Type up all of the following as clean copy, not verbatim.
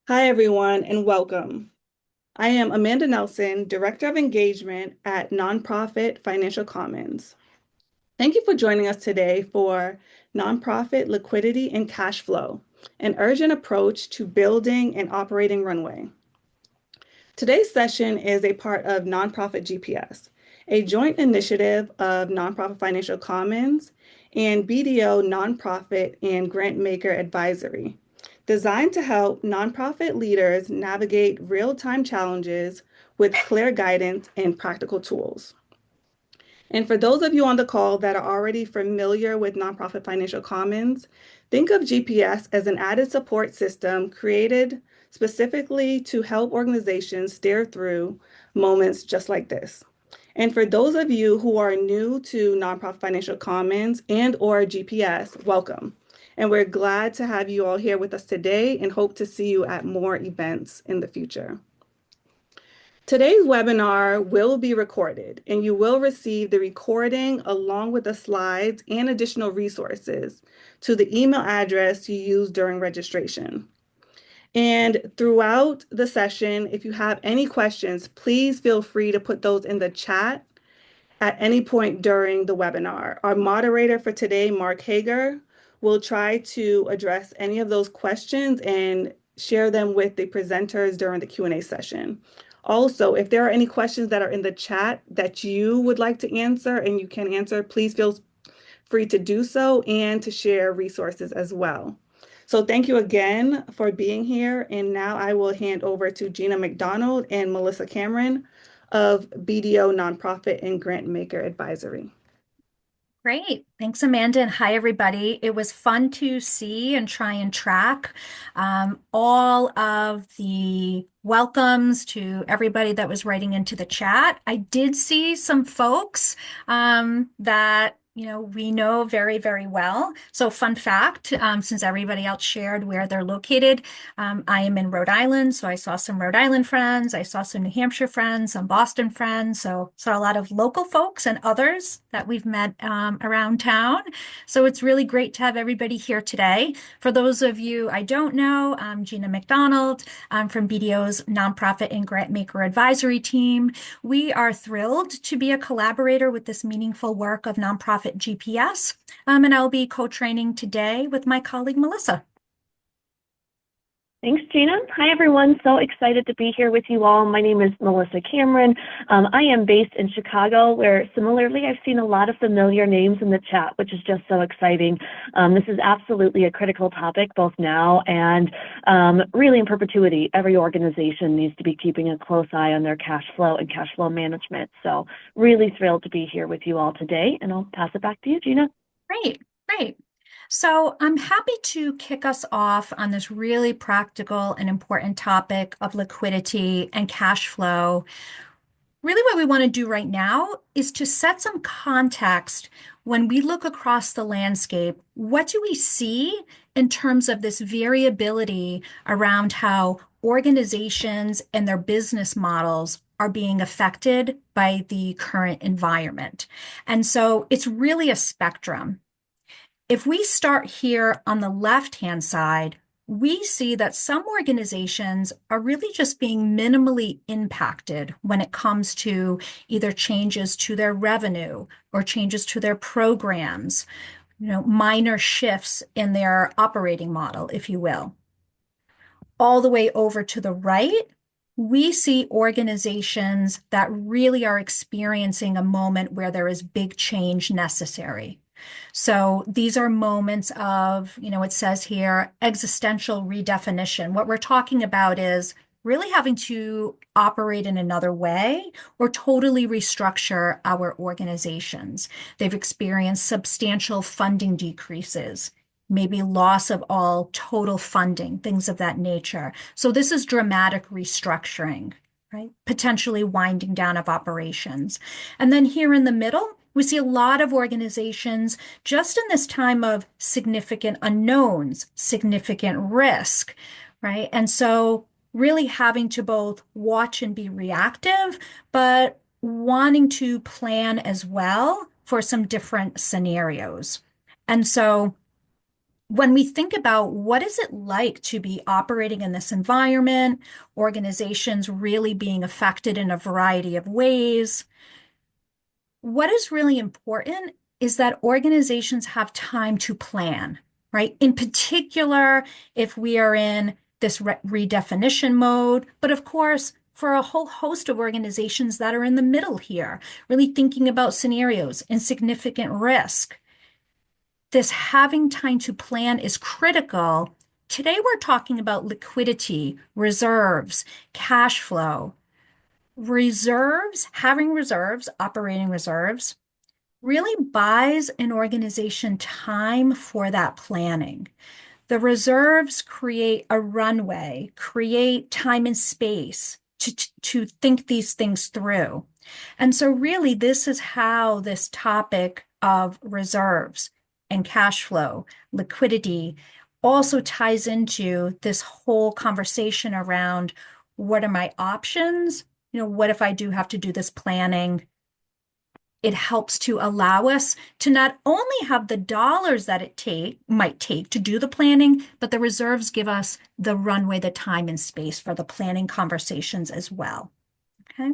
Hi, everyone, and welcome. I am Amanda Nelson, Director of Engagement at Nonprofit Financial Commons. Thank you for joining us today for Nonprofit Liquidity and Cash Flow, an urgent approach to building and operating Runway. Today's session is a part of Nonprofit GPS, a joint initiative of Nonprofit Financial Commons and BDO Nonprofit and Grantmaker Advisory, designed to help nonprofit leaders navigate real-time challenges with clear guidance and practical tools. And for those of you on the call that are already familiar with Nonprofit Financial Commons, think of GPS as an added support system created specifically to help organizations steer through moments just like this. And for those of you who are new to Nonprofit Financial Commons and or GPS, welcome. And we're glad to have you all here with us today and hope to see you at more events in the future. Today's webinar will be recorded, and you will receive the recording along with the slides and additional resources to the email address you used during registration. And throughout the session, if you have any questions, please feel free to put those in the chat at any point during the webinar. Our moderator for today, Mark Hager, will try to address any of those questions and share them with the presenters during the Q&A session. Also, if there are any questions that are in the chat that you would like to answer and you can answer, please feel free to do so and to share resources as well. So thank you again for being here. And now I will hand over to Gina McDonald and Melissa Cameron of BDO Nonprofit and Grantmaker Advisory. Great. Thanks, Amanda. And hi, everybody. It was fun to see and try and track all of the welcomes to everybody that was writing into the chat. I did see some folks that we know very, very well. So fun fact, since everybody else shared where they're located, I am in Rhode Island. So I saw some Rhode Island friends. I saw some New Hampshire friends, some Boston friends. So saw a lot of local folks and others that we've met around town. So it's really great to have everybody here today. For those of you I don't know, I'm Gina McDonald. I'm from BDO's Nonprofit and Grantmaker Advisory Team. We are thrilled to be a collaborator with this meaningful work of Nonprofit GPS, and I'll be co-training today with my colleague Melissa. Thanks, Gina. Hi, everyone. So excited to be here with you all. My name is Melissa Cameron. I am based in Chicago, where similarly, I've seen a lot of familiar names in the chat, which is just so exciting. This is absolutely a critical topic, both now and really in perpetuity. Every organization needs to be keeping a close eye on their cash flow and cash flow management. So really thrilled to be here with you all today, and I'll pass it back to you, Gina. Great, great. So I'm happy to kick us off on this really practical and important topic of liquidity and cash flow. Really, what we want to do right now is to set some context when we look across the landscape. What do we see in terms of this variability around how organizations and their business models are being affected by the current environment? And so it's really a spectrum. If we start here on the left-hand side, we see that some organizations are really just being minimally impacted when it comes to either changes to their revenue or changes to their programs, minor shifts in their operating model, if you will. All the way over to the right, we see organizations that really are experiencing a moment where there is big change necessary. So these are moments of, it says here, existential redefinition. What we're talking about is really having to operate in another way or totally restructure our organizations. They've experienced substantial funding decreases, maybe loss of all total funding, things of that nature. So this is dramatic restructuring, right? Potentially winding down of operations. And then here in the middle, we see a lot of organizations just in this time of significant unknowns, significant risk, right? And so really having to both watch and be reactive, but wanting to plan as well for some different scenarios. And so when we think about what is it like to be operating in this environment, organizations really being affected in a variety of ways, what is really important is that organizations have time to plan, right? In particular, if we are in this redefinition mode, but of course, for a whole host of organizations that are in the middle here, really thinking about scenarios and significant risk. This having time to plan is critical. Today, we're talking about liquidity, reserves, cash flow. Reserves, having reserves, operating reserves, really buys an organization time for that planning. The reserves create a runway, create time and space to think these things through. And so, really, this is how this topic of reserves and cash flow, liquidity, also ties into this whole conversation around what are my options? What if I do have to do this planning? It helps to allow us to not only have the dollars that might take to do the planning, but the reserves give us the runway, the time and space for the planning conversations as well. Okay.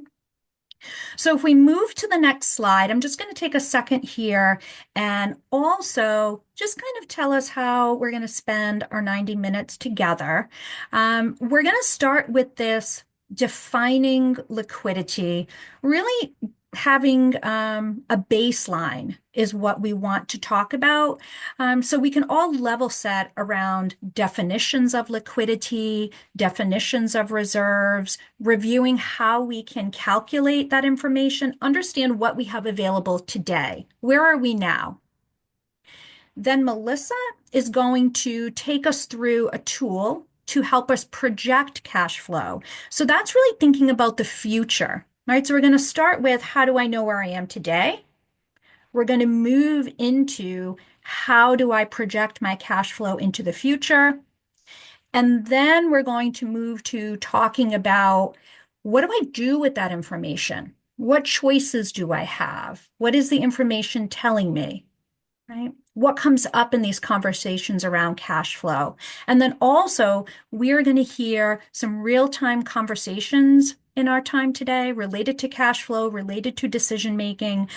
So if we move to the next slide, I'm just going to take a second here and also just kind of tell us how we're going to spend our 90 minutes together. We're going to start with this defining liquidity, really having a baseline is what we want to talk about. So we can all level set around definitions of liquidity, definitions of reserves, reviewing how we can calculate that information, understand what we have available today. Where are we now? Then Melissa is going to take us through a tool to help us project cash flow. So that's really thinking about the future, right? So we're going to start with how do I know where I am today? We're going to move into how do I project my cash flow into the future? And then we're going to move to talking about what do I do with that information? What choices do I have? What is the information telling me? Right? What comes up in these conversations around cash flow? And then also, we're going to hear some real-time conversations in our time today related to cash flow, related to decision making,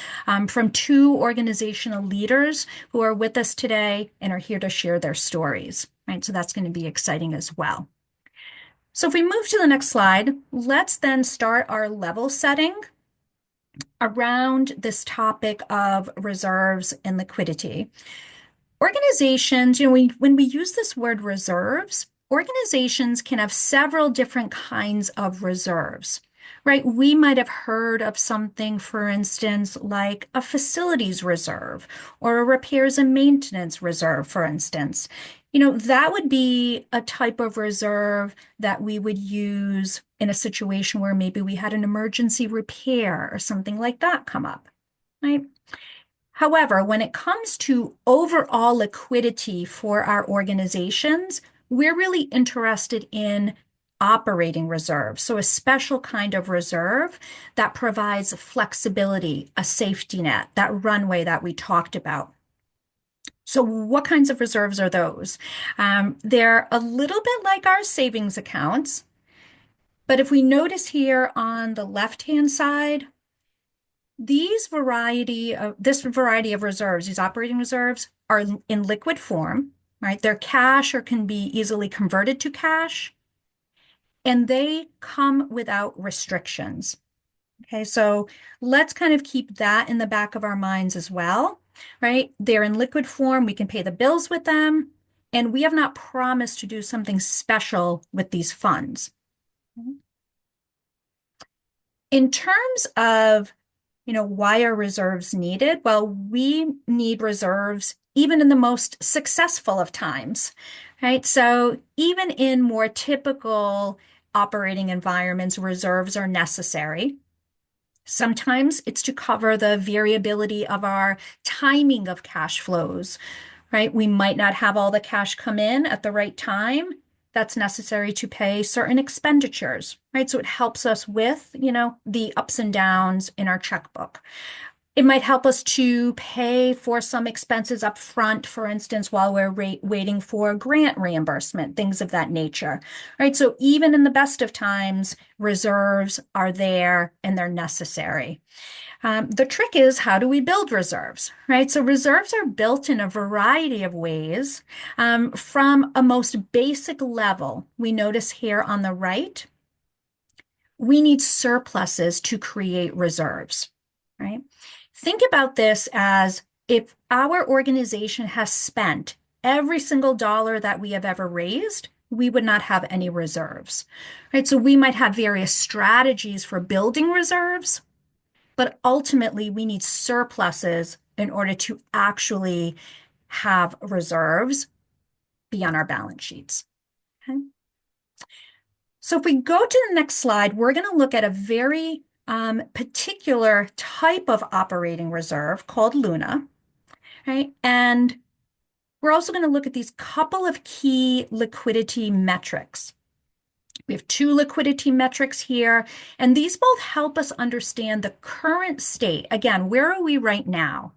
from two organizational leaders who are with us today and are here to share their stories. Right? So that's going to be exciting as well. So if we move to the next slide, let's then start our level setting around this topic of reserves and liquidity. Organizations, when we use this word reserves, organizations can have several different kinds of reserves, right? We might have heard of something, for instance, like a facilities reserve or a repairs and maintenance reserve, for instance. That would be a type of reserve that we would use in a situation where maybe we had an emergency repair or something like that come up, right? However, when it comes to overall liquidity for our organizations, we're really interested in operating reserves. So a special kind of reserve that provides flexibility, a safety net, that runway that we talked about. So what kinds of reserves are those? They're a little bit like our savings accounts, but if we notice here on the left-hand side, this variety of reserves, these operating reserves, are in liquid form, right? They're cash or can be easily converted to cash, and they come without restrictions. Okay, so let's kind of keep that in the back of our minds as well, right? They're in liquid form. We can pay the bills with them, and we have not promised to do something special with these funds. In terms of why are reserves needed? Well, we need reserves even in the most successful of times, right? So even in more typical operating environments, reserves are necessary. Sometimes it's to cover the variability of our timing of cash flows, right? We might not have all the cash come in at the right time. That's necessary to pay certain expenditures, right? So it helps us with, the ups and downs in our checkbook. It might help us to pay for some expenses up front, for instance, while we're waiting for grant reimbursement, things of that nature, right? So even in the best of times, reserves are there and they're necessary. The trick is, how do we build reserves, right? So reserves are built in a variety of ways. From a most basic level, we notice here on the right, we need surpluses to create reserves, right? Think about this as if our organization has spent every single dollar that we have ever raised, we would not have any reserves, right? So we might have various strategies for building reserves, but ultimately we need surpluses in order to actually have reserves be on our balance sheets. Okay. So if we go to the next slide, we're going to look at a very particular type of operating reserve called Luna, right? And we're also going to look at these couple of key liquidity metrics. We have two liquidity metrics here, and these both help us understand the current state. Again, where are we right now?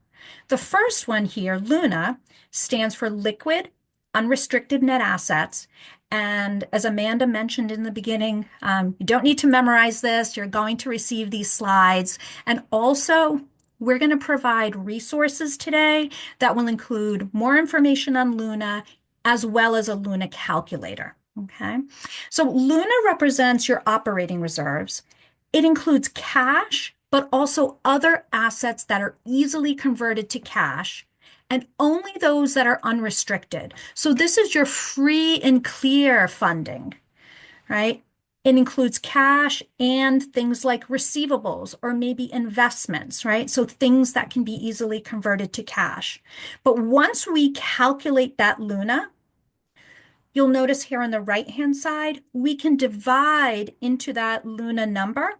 The first one here, Luna, stands for liquid, unrestricted net assets. And as Amanda mentioned in the beginning, you don't need to memorize this. You're going to receive these slides. And also, we're going to provide resources today that will include more information on Luna, as well as a Luna calculator. Okay. So Luna represents your operating reserves. It includes cash, but also other assets that are easily converted to cash, and only those that are unrestricted. So this is your free and clear funding, right? It includes cash and things like receivables or maybe investments, right? So things that can be easily converted to cash. But once we calculate that Luna, you'll notice here on the right-hand side, we can divide into that Luna number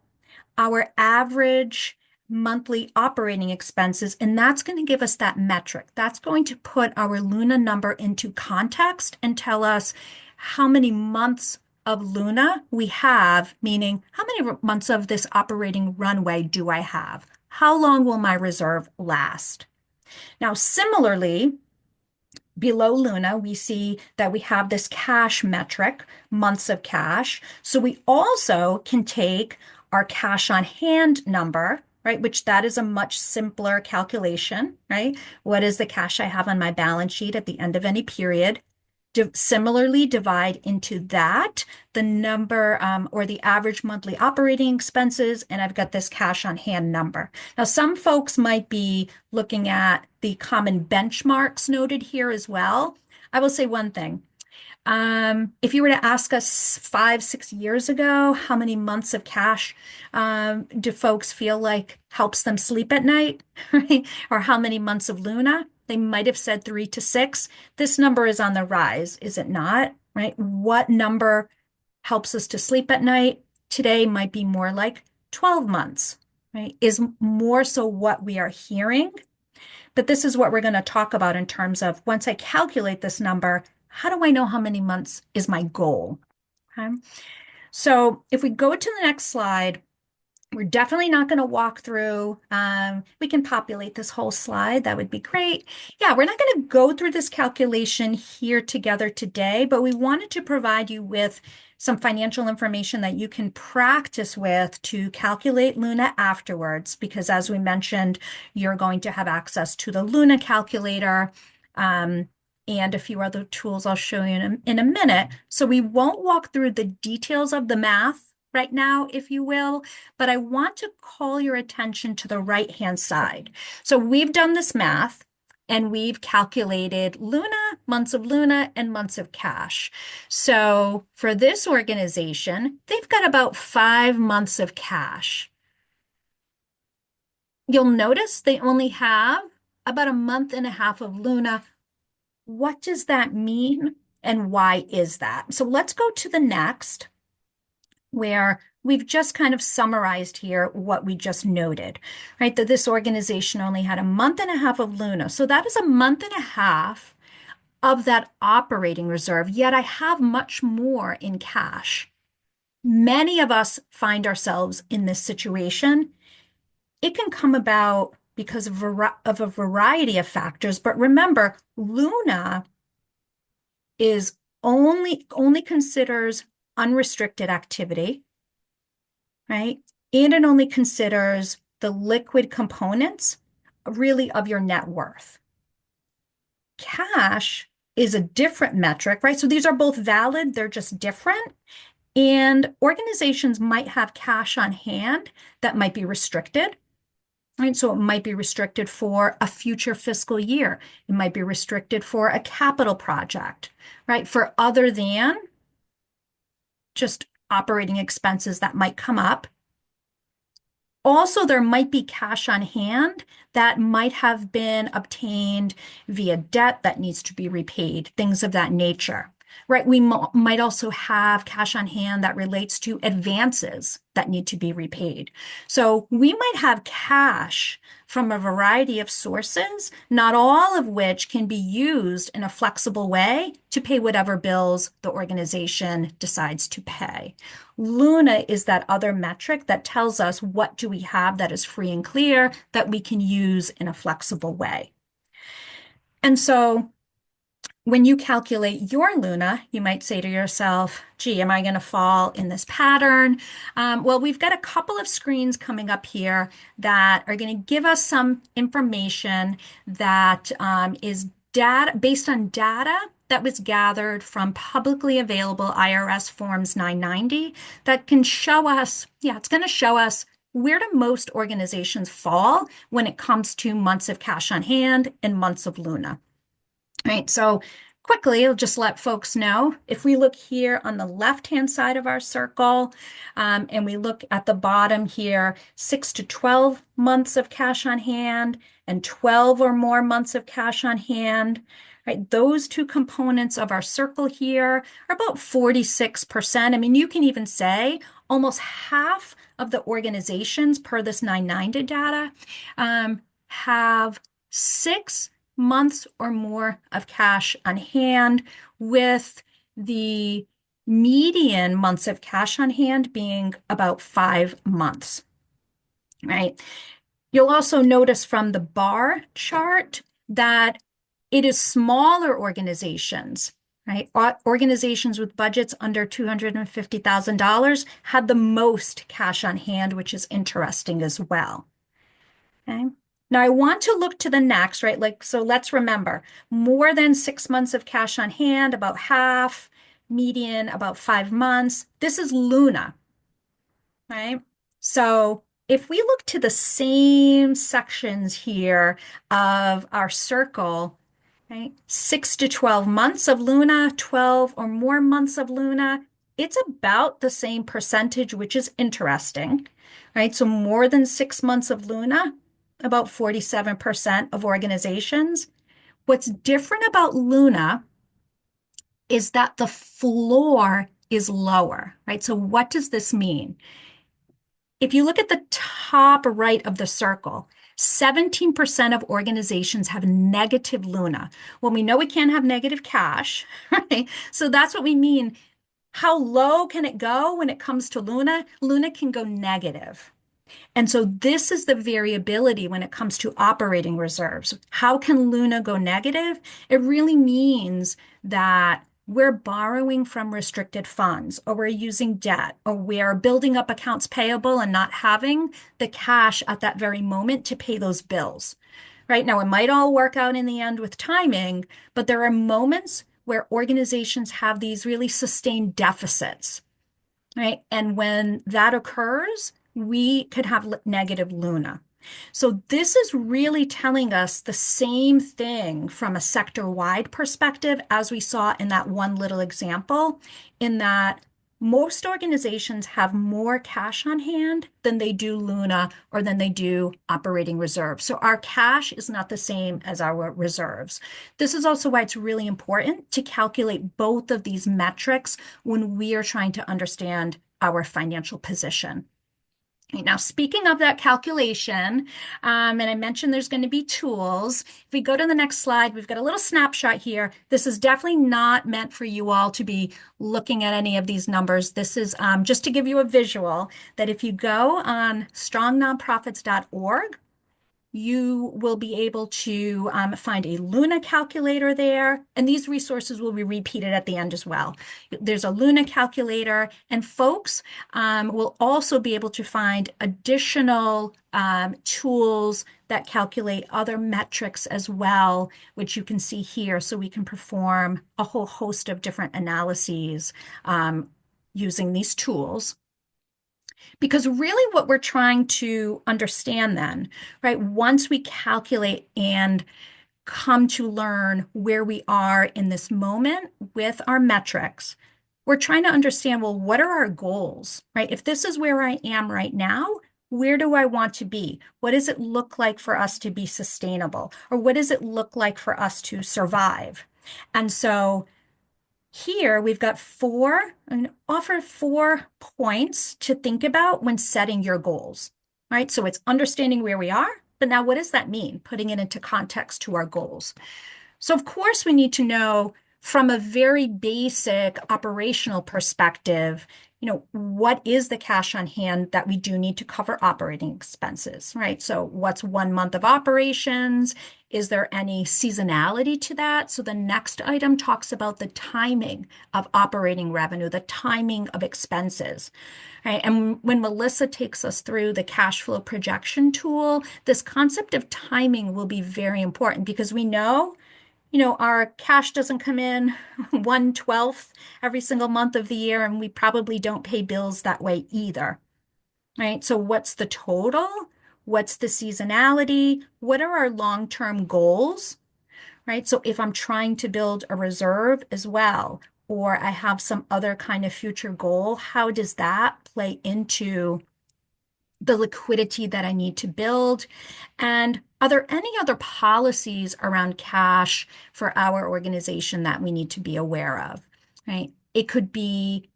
our average monthly operating expenses, and that's going to give us that metric. That's going to put our Luna number into context and tell us how many months of Luna we have, meaning how many months of this operating runway do I have? How long will my reserve last? Now, similarly, below Luna, we see that we have this cash metric, months of cash. So we also can take our cash on hand number, right, which that is a much simpler calculation, right? What is the cash I have on my balance sheet at the end of any period? Similarly, divide into that the number or the average monthly operating expenses, and I've got this cash on hand number. Now, some folks might be looking at the common benchmarks noted here as well. I will say one thing. If you were to ask us 5, 6 years ago, how many months of cash do folks feel like helps them sleep at night, right? Or how many months of Luna? They might have said 3 to 6. This number is on the rise, is it not? Right? What number helps us to sleep at night? Today might be more like 12 months, right? Is more so what we are hearing. But this is what we're going to talk about in terms of once I calculate this number, how do I know how many months is my goal? Okay. So if we go to the next slide, we're definitely not going to walk through. We can populate this whole slide. That would be great. Yeah, we're not going to go through this calculation here together today, but we wanted to provide you with some financial information that you can practice with to calculate Luna afterwards, because as we mentioned, you're going to have access to the Luna calculator and a few other tools I'll show you in a minute. So we won't walk through the details of the math right now, if you will, but I want to call your attention to the right-hand side. So we've done this math and we've calculated Luna, months of Luna, and months of cash. So for this organization, they've got about 5 months of cash. You'll notice they only have about a month and a half of Luna. What does that mean and why is that? So let's go to the next, where we've just kind of summarized here what we just noted, right? That this organization only had a month and a half of Luna. So that is a month and a half of that operating reserve, yet I have much more in cash. Many of us find ourselves in this situation. It can come about because of a variety of factors. But remember, Luna is only considers unrestricted activity, right? And it only considers the liquid components really of your net worth. Cash is a different metric, right? So these are both valid, they're just different. And organizations might have cash on hand that might be restricted, right? So it might be restricted for a future fiscal year. It might be restricted for a capital project, right? For other than just operating expenses that might come up. Also, there might be cash on hand that might have been obtained via debt that needs to be repaid, things of that nature, right? We might also have cash on hand that relates to advances that need to be repaid. So we might have cash from a variety of sources, not all of which can be used in a flexible way to pay whatever bills the organization decides to pay. Luna is that other metric that tells us what do we have that is free and clear that we can use in a flexible way. And so when you calculate your Luna, you might say to yourself, gee, am I going to fall in this pattern? Well, we've got a couple of screens coming up here that are going to give us some information that is data based on data that was gathered from publicly available IRS Forms 990 that can show us, it's going to show us where do most organizations fall when it comes to months of cash on hand and months of Luna. Right, so quickly, I'll just let folks know, if we look here on the left-hand side of our circle, and we look at the bottom here, 6 to 12 months of cash on hand and 12 or more months of cash on hand, right? Those two components of our circle here are about 46%. I mean, you can even say almost half of the organizations per this 990 data have 6 months or more of cash on hand, with the median months of cash on hand being about 5 months, right? You'll also notice from the bar chart that it is smaller organizations, right? Organizations with budgets under $250,000 had the most cash on hand, which is interesting as well. Okay. Now I want to look to the next, right? So let's remember more than 6 months of cash on hand, about half, median, about 5 months. This is Luna, right? So if we look to the same sections here of our circle, right? 6 to 12 months of Luna, 12 or more months of Luna, it's about the same percentage, which is interesting, right? So more than 6 months of Luna, about 47% of organizations. What's different about Luna is that the floor is lower, right? So what does this mean? If you look at the top right of the circle, 17% of organizations have negative Luna. Well, we know we can't have negative cash, right? So that's what we mean. How low can it go when it comes to Luna? Luna can go negative. And so this is the variability when it comes to operating reserves. How can Luna go negative? It really means that we're borrowing from restricted funds, or we're using debt, or we're building up accounts payable and not having the cash at that very moment to pay those bills. Right now, it might all work out in the end with timing, but there are moments where organizations have these really sustained deficits, right? And when that occurs, we could have negative Luna. So this is really telling us the same thing from a sector-wide perspective as we saw in that one little example, in that most organizations have more cash on hand than they do Luna or than they do operating reserves. So our cash is not the same as our reserves. This is also why it's really important to calculate both of these metrics when we are trying to understand our financial position. Now, speaking of that calculation, and I mentioned there's going to be tools. If we go to the next slide, we've got a little snapshot here. This is definitely not meant for you all to be looking at any of these numbers. This is just to give you a visual that if you go on strongnonprofits.org you will be able to find a Luna calculator there, and these resources will be repeated at the end as well. There's a Luna calculator, and folks will also be able to find additional tools that calculate other metrics as well, which you can see here. So we can perform a whole host of different analyses using these tools. Because really what we're trying to understand then, right, once we calculate and come to learn where we are in this moment with our metrics, we're trying to understand, well, what are our goals, right? If this is where I am right now, where do I want to be? What does it look like for us to be sustainable? Or what does it look like for us to survive? And so here we've got and offer 4 points to think about when setting your goals, right? So it's understanding where we are, but now what does that mean? Putting it into context to our goals. So of course we need to know from a very basic operational perspective, what is the cash on hand that we do need to cover operating expenses, right? So what's 1 month of operations? Is there any seasonality to that? So the next item talks about the timing of operating revenue, the timing of expenses, right? And when Melissa takes us through the cash flow projection tool, this concept of timing will be very important because we know our cash doesn't come in 1/12 every single month of the year, and we probably don't pay bills that way either, right? So what's the total? What's the seasonality? What are our long-term goals, right? So if I'm trying to build a reserve as well, or I have some other kind of future goal, how does that play into the liquidity that I need to build? And are there any other policies around cash for our organization that we need to be aware of, right? It could be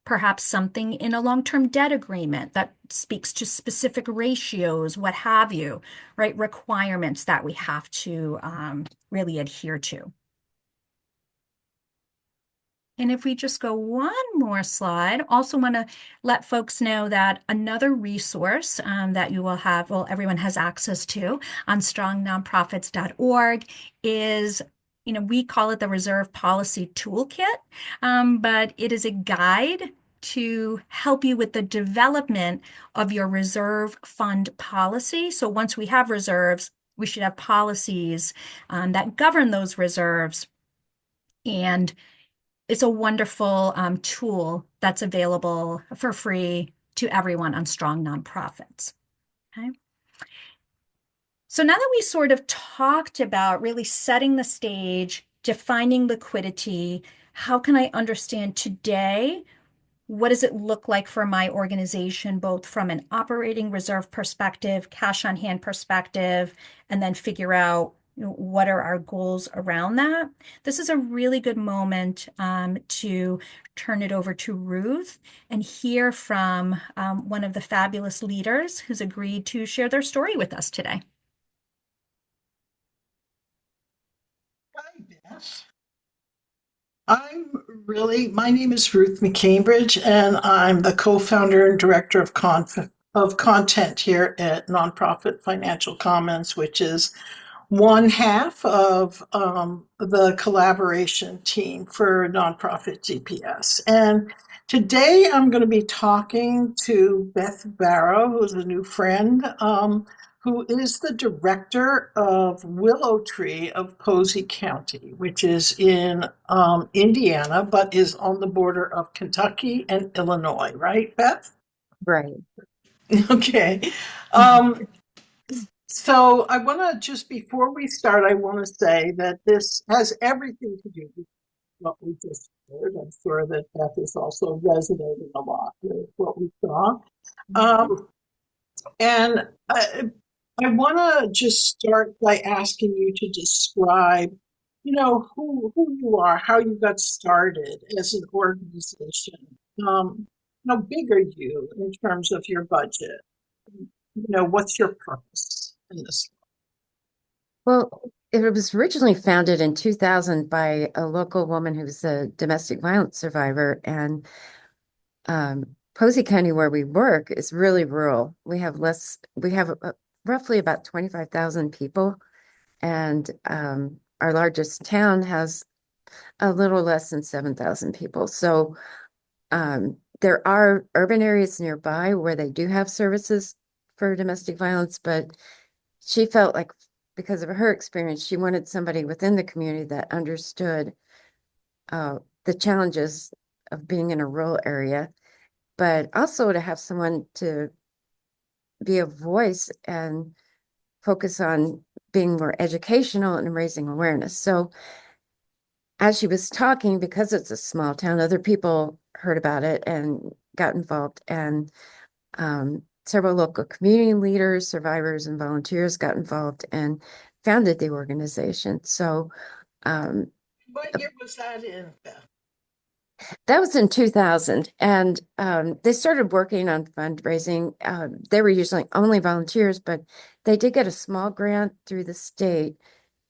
perhaps something in a long-term debt agreement that speaks to specific ratios, what have you, right? Requirements that we have to really adhere to. And if we just go one more slide, also want to let folks know that another resource that you will have, well, everyone has access to on strongnonprofits.org is, we call it the Reserve Policy Toolkit, but it is a guide to help you with the development of your reserve fund policy. So once we have reserves, we should have policies that govern those reserves. And it's a wonderful tool that's available for free to everyone on Strong Nonprofits. Okay. So now that we sort of talked about really setting the stage, defining liquidity, how can I understand today what does it look like for my organization, both from an operating reserve perspective, cash on hand perspective, and then figure out what are our goals around that? This is a really good moment to turn it over to Ruth and hear from one of the fabulous leaders who's agreed to share their story with us today. Hi, Beth. My name is Ruth McCambridge, and I'm the co-founder and director of content here at Nonprofit Financial Commons, which is one half of the collaboration team for Nonprofit GPS. And today I'm going to be talking to Beth Barrow, who's a new friend, who is the director of Willow Tree of Posey County, which is in Indiana, but is on the border of Kentucky and Illinois, right, Beth? Right. Okay. So I want to just before we start, I want to say that this has everything to do with what we just heard. I'm sure that Beth is also resonating a lot with what we saw. And I want to just start by asking you to describe, who you are, how you got started as an organization. How big are you in terms of your budget? What's your purpose in this? Well, it was originally founded in 2000 by a local woman who's a domestic violence survivor. And Posey County, where we work, is really rural. We have roughly about 25,000 people, and our largest town has a little less than 7,000 people. So there are urban areas nearby where they do have services for domestic violence, but she felt like because of her experience, she wanted somebody within the community that understood the challenges of being in a rural area, but also to have someone to be a voice and focus on being more educational and raising awareness. So as she was talking, because it's a small town, other people heard about it and got involved, and several local community leaders, survivors, and volunteers got involved and founded the organization. So um, What year was that in, Beth? that was in 2000, and they started working on fundraising. They were usually only volunteers, but they did get a small grant through the state,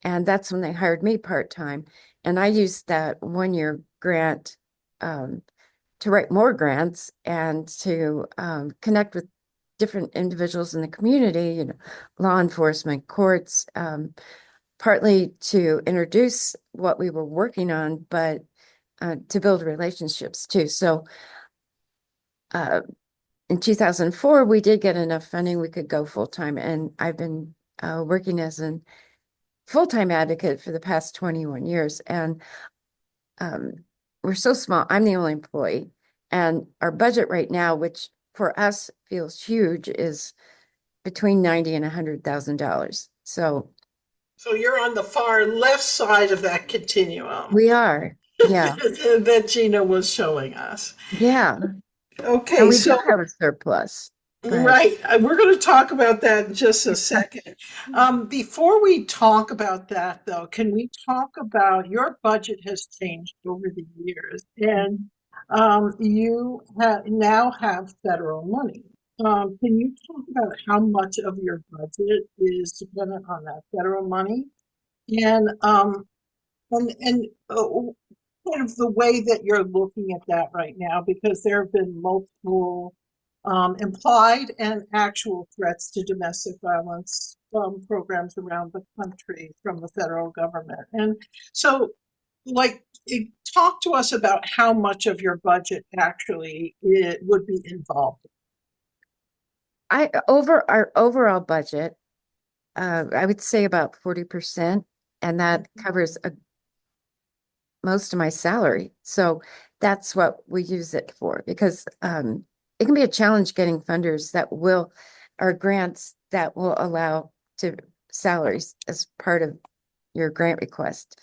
and that's when they hired me part-time. And I used that 1 year grant um, to write more grants and to connect with different individuals in the community, law enforcement, courts, partly to introduce what we were working on, but to build relationships too. So uh, in 2004, we did get enough funding we could go full-time, and I've been working as a full-time advocate for the past 21 years. And um, we're so small. I'm the only employee, and our budget right now, which for us feels huge, is between 90 and $100,000. So So you're on the far left side of that continuum we are, yeah, that Gina was showing us. yeah. And Okay, we do so have a surplus, but right. We're going to talk about that in just a second. Before we talk about that, though, can we talk about your budget has changed over the years, and now have federal money. Can you talk about how much of your budget is dependent on that federal money, and kind of the way that you're looking at that right now, because there have been multiple implied and actual threats to domestic violence programs around the country from the federal government. And so, like, talk to us about how much of your budget actually it would be involved. over our overall budget, I would say about 40%, and that covers most of my salary. So that's what we use it for, because it can be a challenge getting funders that will, or grants that will allow to salaries as part of your grant request.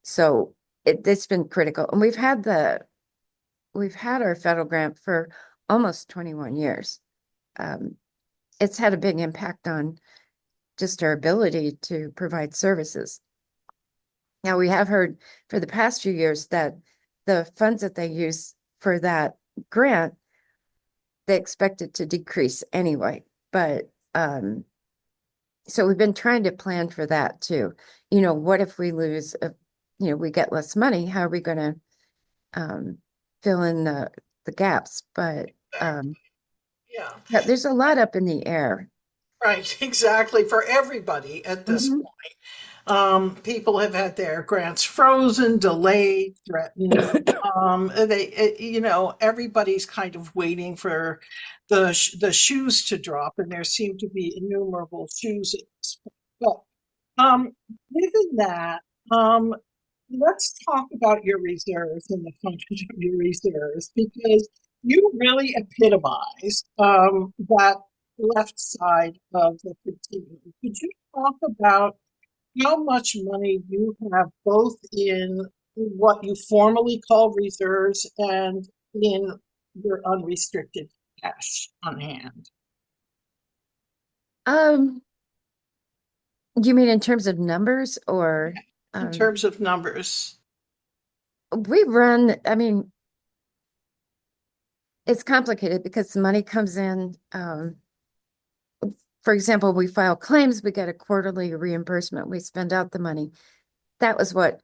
So it's been critical. And we've had our federal grant for almost 21 years. Um, it's had a big impact on just our ability to provide services. Now, we have heard for the past few years that the funds that they use for that grant, they expect it to decrease anyway. But so we've been trying to plan for that too. What if we lose, we get less money? How are we going to fill in the gaps? But Yeah, yeah, there's a lot up in the air. right, exactly. For everybody at this Mhm. people have had their grants frozen, delayed, threatened. Everybody's kind of waiting for the shoes to drop, and there seem to be innumerable shoes at this point. But given that, um, let's talk about your reserves and the function of your reserves, because you really epitomize that left side of the continuum. Could you talk about how much money you have both in what you formally call reserves and in your unrestricted cash on hand? Um, you mean in terms of numbers, or In um, terms of numbers? we run, I mean, it's complicated because the money comes in. For example, we file claims, we get a quarterly reimbursement, we spend out the money. That was what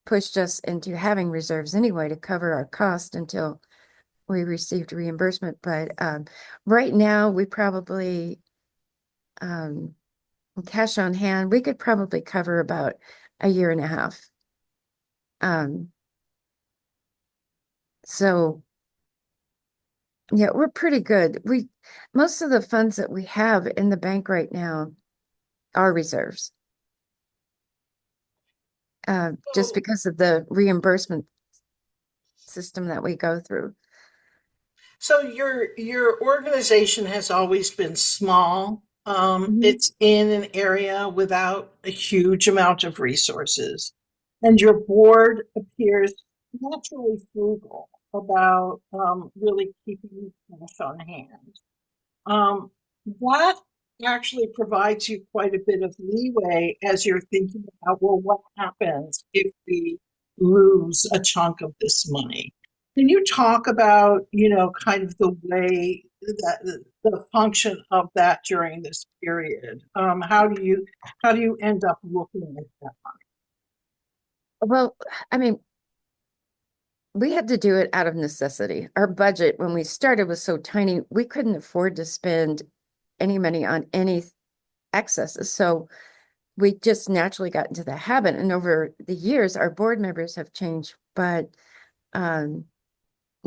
pushed us into having reserves anyway, to cover our cost until we received reimbursement. But right now, we probably Um, cash on hand, we could probably cover about a year and a half. Um, so yeah, we're pretty good. Most of the funds that we have in the bank right now are reserves. Just So, because of the reimbursement system that we go through. so your organization has always been small. Mhm. It's in an area without a huge amount of resources, and your board appears naturally frugal about really keeping cash on hand. Um, that actually provides you quite a bit of leeway as you're thinking about, well, what happens if we lose a chunk of this money? Can you talk about, kind of the way that the function of that during this period? How do you end up looking at that? Well, I mean, we had to do it out of necessity. Our budget, when we started, was so tiny, we couldn't afford to spend any money on any excesses. So we just naturally got into the habit. And over the years, our board members have changed, but um,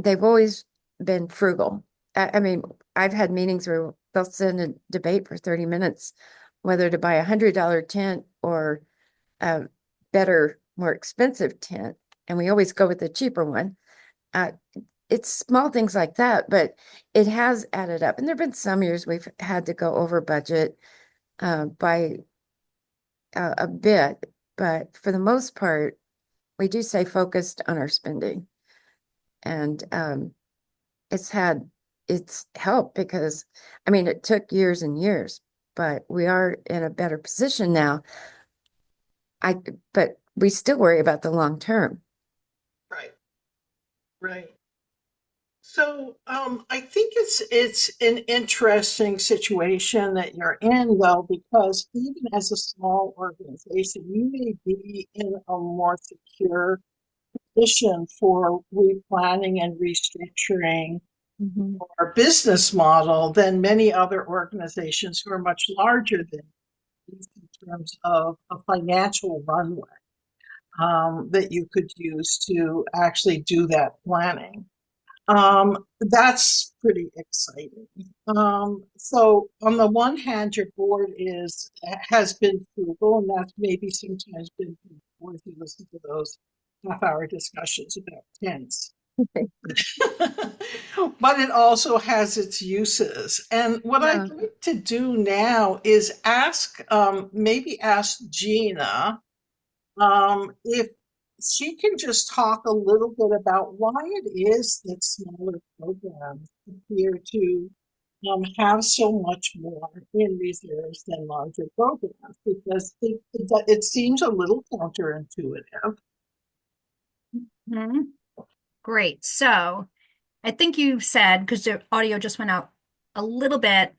they've always been frugal. I mean, I've had meetings where they'll send a debate for 30 minutes, whether to buy $100 tent or a better, more expensive tent. And we always go with the cheaper one. Uh, it's small things like that, but it has added up. And there have been some years we've had to go over budget by a bit, but for the most part, we do stay focused on our spending. And it's had its help because, I mean, it took years and years, but we are in a better position now. But we still worry about the long term. Right, right. So I think it's an interesting situation that you're in, though, because even as a small organization, you may be in a more secure position for replanning and restructuring Mhm. our business model than many other organizations who are much larger than these in terms of a financial runway that you could use to actually do that planning. That's pretty exciting. So on the one hand, your board has been frugal, and that's maybe sometimes been frugal if you listen to those half-hour discussions about tents. But it also has its uses. And what Yeah. I'd like to do now is maybe ask Gina if she can just talk a little bit about why it is that smaller programs appear to have so much more in reserves than larger programs, because it seems a little counterintuitive. Mhm. Great. So I think you said, because the audio just went out a little bit,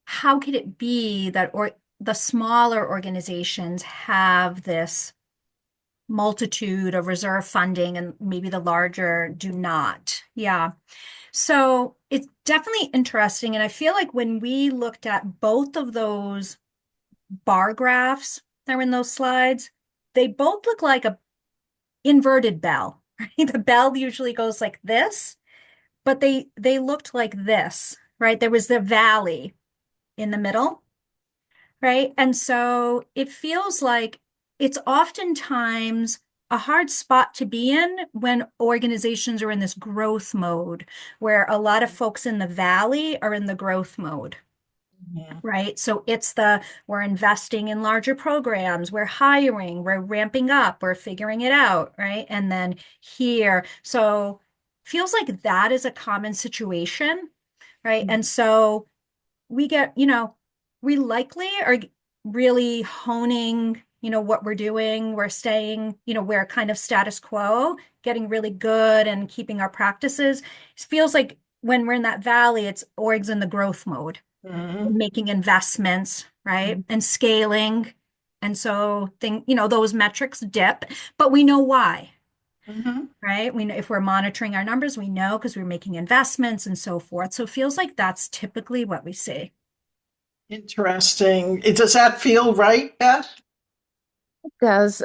how could it be that the smaller organizations have this multitude of reserve funding and maybe the larger do not? Yeah. So it's definitely interesting. And I feel like when we looked at both of those bar graphs that were in those slides, they both look like a inverted bell. Right? The bell usually goes like this, but they looked like this, right? There was the valley in the middle, right? And so it feels like it's oftentimes a hard spot to be in when organizations are in this growth mode, where a lot of folks in the valley are in the growth mode. Mhm. Right. So we're investing in larger programs, we're hiring, we're ramping up, we're figuring it out. Right. And then here, so feels like that is a common situation. Right. And so we get, we likely are really honing, what we're doing. We're staying, we're kind of status quo, getting really good and keeping our practices. It feels like when we're in that valley, it's orgs in the growth mode, Mhm. making investments, right? Mhm. And scaling. And so those metrics dip, but we know why, Mhm. right? We know if we're monitoring our numbers, we know because we're making investments and so forth. So it feels like that's typically what we see. Interesting. Does that feel right, Beth? Does,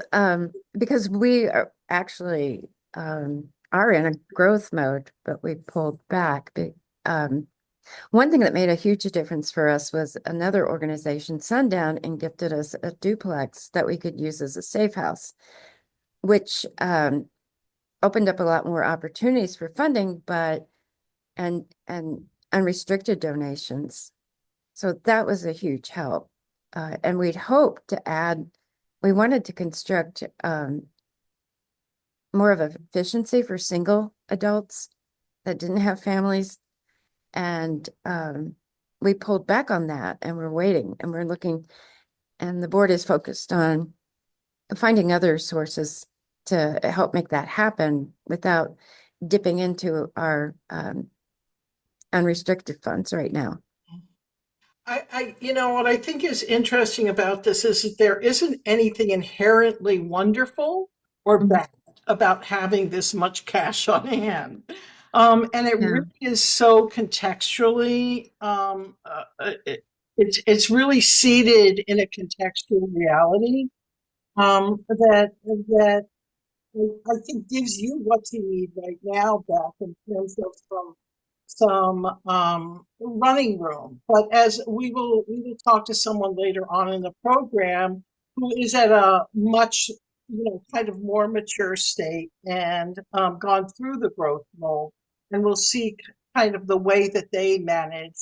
because we are actually are in a growth mode, but we pulled back. One thing that made a huge difference for us was another organization, Sundown, and gifted us a duplex that we could use as a safe house, which opened up a lot more opportunities for funding, but and unrestricted donations. So that was a huge help. And we'd hoped to add, we wanted to construct more of efficiency for single adults that didn't have families. And we pulled back on that, and we're waiting and we're looking, and the board is focused on finding other sources to help make that happen without dipping into our unrestricted funds right now. What I think is interesting about this is that there isn't anything inherently wonderful or bad about having this much cash on hand. And it Yeah. really is so contextually, it's really seated in a contextual reality, that I think gives you what you need right now, Beth, in terms of some running room. But as we will talk to someone later on in the program who is at a much, kind of more mature state and gone through the growth mode, and we'll see kind of the way that they manage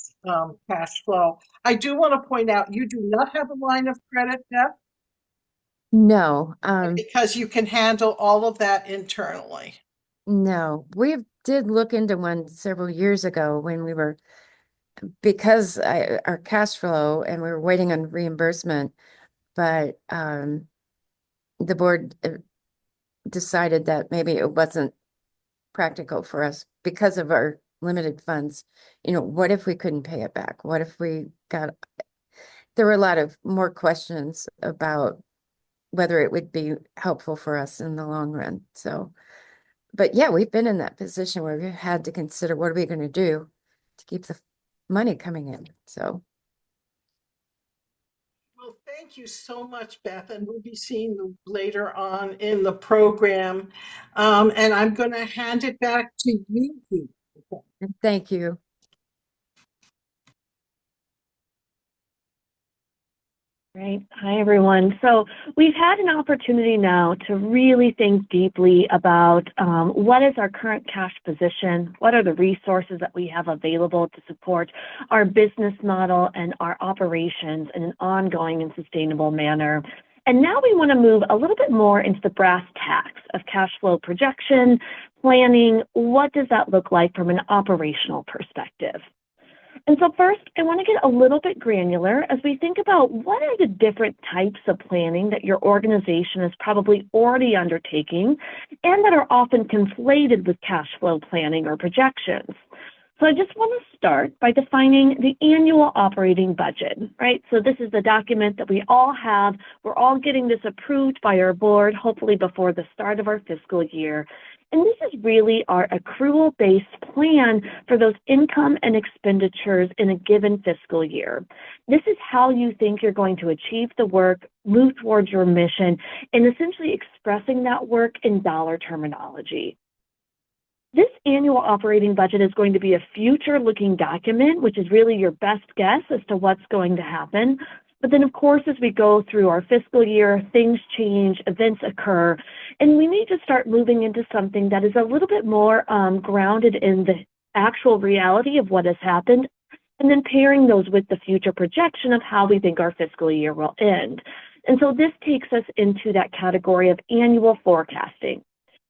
cash flow. I do want to point out you do not have a line of credit, Beth, No, because you can handle all of that internally. no. We did look into one several years ago when we were, because our cash flow and we were waiting on reimbursement, but the board decided that maybe it wasn't practical for us because of our limited funds. What if we couldn't pay it back? What if there were a lot of more questions about whether it would be helpful for us in the long run. So, but yeah, we've been in that position where we've had to consider what are we going to do to keep the money coming in. So, Well, thank you so much, Beth, and we'll be seeing you later on in the program. And I'm going to hand it back to you, Pete. thank you. Right. Hi, everyone. So we've had an opportunity now to really think deeply about what is our current cash position, what are the resources that we have available to support our business model and our operations in an ongoing and sustainable manner. And now we want to move a little bit more into the brass tacks of cash flow projection, planning. What does that look like from an operational perspective? And so first, I want to get a little bit granular as we think about what are the different types of planning that your organization is probably already undertaking and that are often conflated with cash flow planning or projections. So I just want to start by defining the annual operating budget, right? So this is the document that we all have. We're all getting this approved by our board, hopefully before the start of our fiscal year. And this is really our accrual-based plan for those income and expenditures in a given fiscal year. This is how you think you're going to achieve the work, move towards your mission, and essentially expressing that work in dollar terminology. This annual operating budget is going to be a future-looking document, which is really your best guess as to what's going to happen. But then, of course, as we go through our fiscal year, things change, events occur, and we need to start moving into something that is a little bit more grounded in the actual reality of what has happened, and then pairing those with the future projection of how we think our fiscal year will end. And so this takes us into that category of annual forecasting.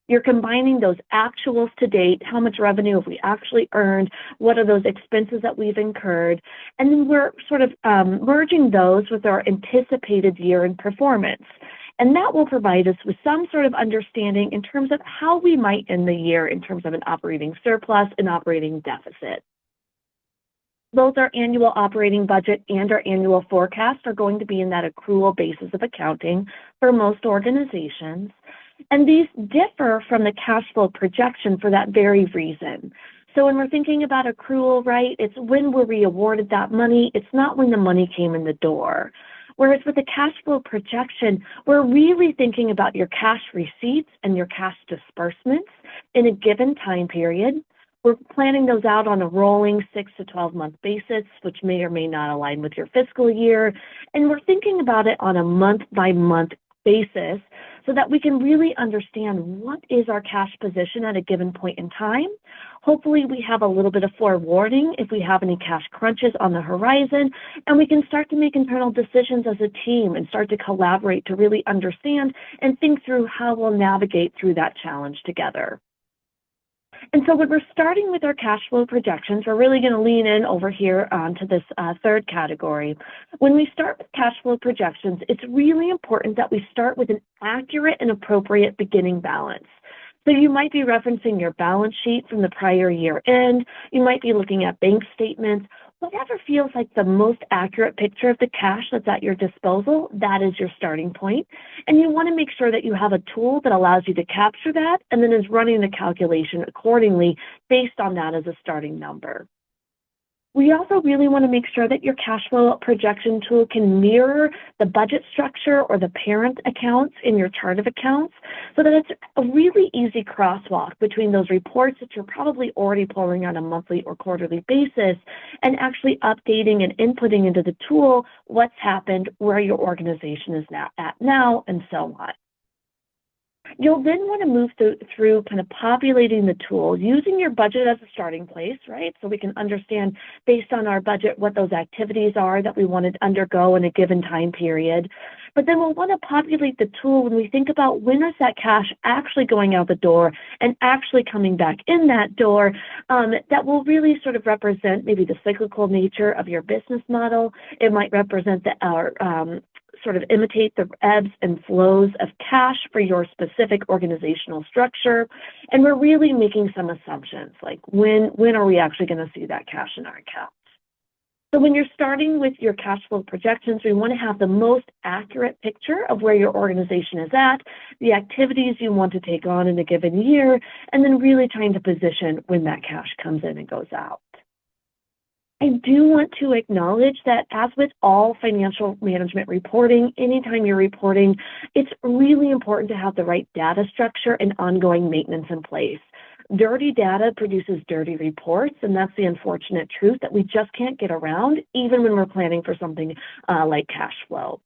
You're combining those actuals to date, how much revenue have we actually earned, what are those expenses that we've incurred, and then we're sort of merging those with our anticipated year-end performance. And that will provide us with some sort of understanding in terms of how we might end the year in terms of an operating surplus and operating deficit. Both our annual operating budget and our annual forecast are going to be in that accrual basis of accounting for most organizations. And these differ from the cash flow projection for that very reason. So when we're thinking about accrual, right, it's when were we awarded that money? It's not when the money came in the door. Whereas with a cash flow projection, we're really thinking about your cash receipts and your cash disbursements in a given time period. We're planning those out on a rolling 6 to 12-month basis, which may or may not align with your fiscal year. And we're thinking about it on a month-by-month basis so that we can really understand what is our cash position at a given point in time. Hopefully, we have a little bit of forewarning if we have any cash crunches on the horizon, and we can start to make internal decisions as a team and start to collaborate to really understand and think through how we'll navigate through that challenge together. And so when we're starting with our cash flow projections, we're really going to lean in over here onto this third category. When we start with cash flow projections, it's really important that we start with an accurate and appropriate beginning balance. So you might be referencing your balance sheet from the prior year end. You might be looking at bank statements. Whatever feels like the most accurate picture of the cash that's at your disposal, that is your starting point. And you want to make sure that you have a tool that allows you to capture that and then is running the calculation accordingly based on that as a starting number. We also really want to make sure that your cash flow projection tool can mirror the budget structure or the parent accounts in your chart of accounts so that it's a really easy crosswalk between those reports that you're probably already pulling on a monthly or quarterly basis and actually updating and inputting into the tool what's happened, where your organization is at now, and so on. You'll then want to move through kind of populating the tool using your budget as a starting place, right? So we can understand based on our budget what those activities are that we want to undergo in a given time period. But then we'll want to populate the tool when we think about when is that cash actually going out the door and actually coming back in that door. That will really sort of represent maybe the cyclical nature of your business model. It might represent our sort of imitate the ebbs and flows of cash for your specific organizational structure. And we're really making some assumptions, like when are we actually going to see that cash in our accounts? So when you're starting with your cash flow projections, we want to have the most accurate picture of where your organization is at, the activities you want to take on in a given year, and then really trying to position when that cash comes in and goes out. I do want to acknowledge that as with all financial management reporting, anytime you're reporting, it's really important to have the right data structure and ongoing maintenance in place. Dirty data produces dirty reports, and that's the unfortunate truth that we just can't get around, even when we're planning for something like cash flow.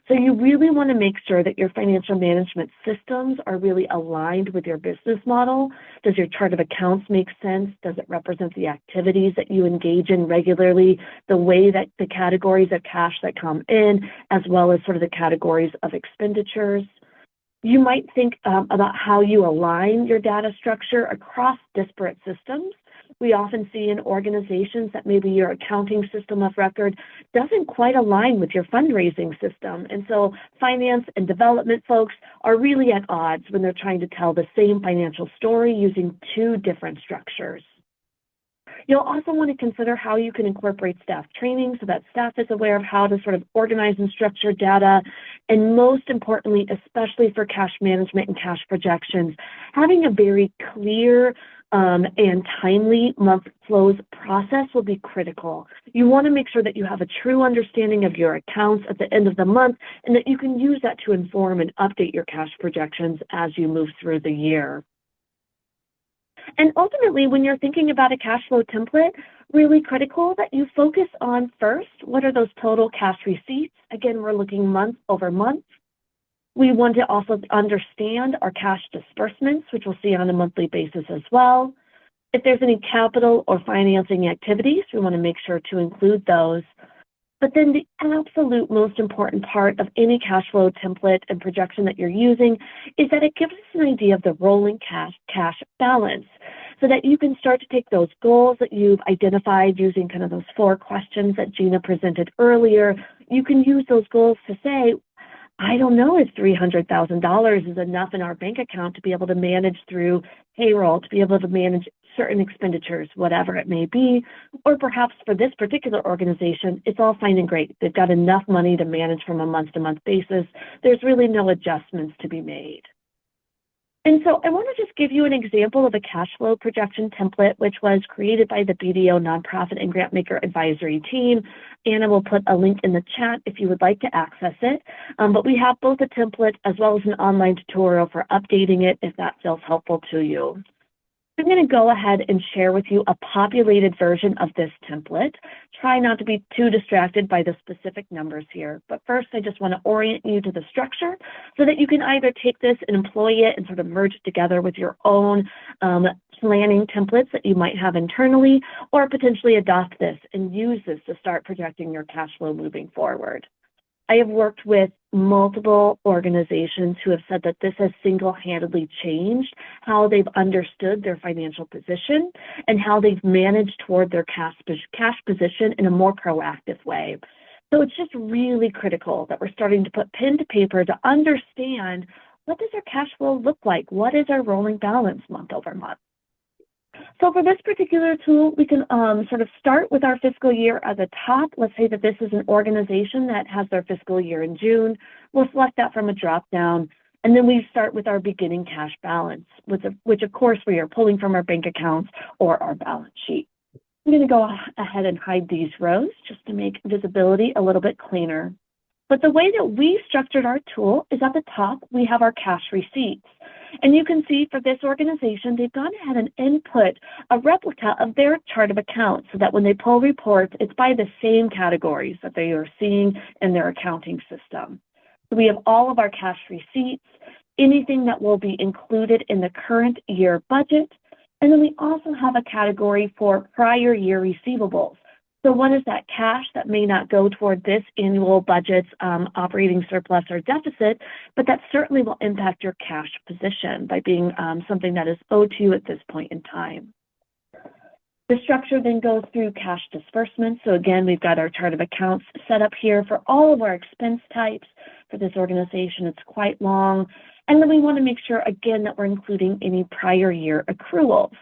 So you really want to make sure that your financial management systems are really aligned with your business model. Does your chart of accounts make sense? Does it represent the activities that you engage in regularly, the way that the categories of cash that come in, as well as sort of the categories of expenditures? You might think about how you align your data structure across disparate systems. We often see in organizations that maybe your accounting system of record doesn't quite align with your fundraising system. And so finance and development folks are really at odds when they're trying to tell the same financial story using two different structures. You'll also want to consider how you can incorporate staff training so that staff is aware of how to sort of organize and structure data. And most importantly, especially for cash management and cash projections, having a very clear and timely month flows process will be critical. You want to make sure that you have a true understanding of your accounts at the end of the month and that you can use that to inform and update your cash projections as you move through the year. And ultimately, when you're thinking about a cash flow template, really critical that you focus on first, what are those total cash receipts? Again, we're looking month over month. We want to also understand our cash disbursements, which we'll see on a monthly basis as well. If there's any capital or financing activities, we want to make sure to include those. But then the absolute most important part of any cash flow template and projection that you're using is that it gives us an idea of the rolling cash balance so that you can start to take those goals that you've identified using kind of those 4 questions that Gina presented earlier. You can use those goals to say, I don't know if $300,000 is enough in our bank account to be able to manage through payroll, to be able to manage certain expenditures, whatever it may be. Or perhaps for this particular organization, it's all fine and great. They've got enough money to manage from a month-to-month basis. There's really no adjustments to be made. And so I want to just give you an example of a cash flow projection template, which was created by the BDO Nonprofit and Grantmaker Advisory Team. Anna will put a link in the chat if you would like to access it. But we have both a template as well as an online tutorial for updating it if that feels helpful to you. I'm going to go ahead and share with you a populated version of this template. Try not to be too distracted by the specific numbers here. But first, I just want to orient you to the structure so that you can either take this and employ it and sort of merge it together with your own planning templates that you might have internally, or potentially adopt this and use this to start projecting your cash flow moving forward. I have worked with multiple organizations who have said that this has single-handedly changed how they've understood their financial position and how they've managed toward their cash position in a more proactive way. So it's just really critical that we're starting to put pen to paper to understand, what does our cash flow look like? What is our rolling balance month over month? So for this particular tool, we can sort of start with our fiscal year at the top. Let's say that this is an organization that has their fiscal year in June. We'll select that from a drop down. And then we start with our beginning cash balance, which of course we are pulling from our bank accounts or our balance sheet. I'm going to go ahead and hide these rows just to make visibility a little bit cleaner. But the way that we structured our tool is at the top, we have our cash receipts. And you can see for this organization, they've gone ahead and input a replica of their chart of accounts so that when they pull reports, it's by the same categories that they are seeing in their accounting system. So we have all of our cash receipts, anything that will be included in the current year budget. And then we also have a category for prior year receivables. So what is that cash that may not go toward this annual budget's operating surplus or deficit, but that certainly will impact your cash position by being something that is owed to you at this point in time. The structure then goes through cash disbursements. So again, we've got our chart of accounts set up here for all of our expense types. For this organization, it's quite long. And then we want to make sure, again, that we're including any prior year accruals.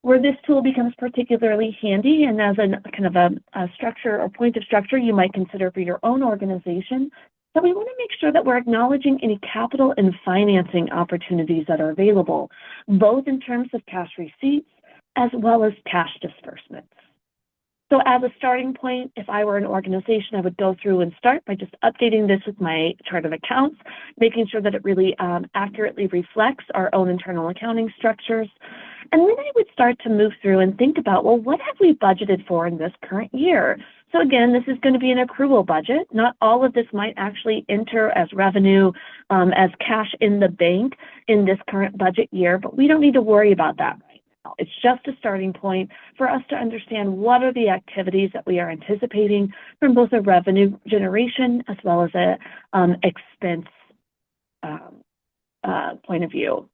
Where this tool becomes particularly handy and as a kind of a structure or point of structure you might consider for your own organization, that we want to make sure that we're acknowledging any capital and financing opportunities that are available, both in terms of cash receipts as well as cash disbursements. So as a starting point, if I were an organization, I would go through and start by just updating this with my chart of accounts, making sure that it really accurately reflects our own internal accounting structures. And then I would start to move through and think about, well, what have we budgeted for in this current year? So again, this is going to be an accrual budget. Not all of this might actually enter as revenue, as cash in the bank in this current budget year, but we don't need to worry about that right now. It's just a starting point for us to understand what are the activities that we are anticipating from both a revenue generation as well as a expense point of view.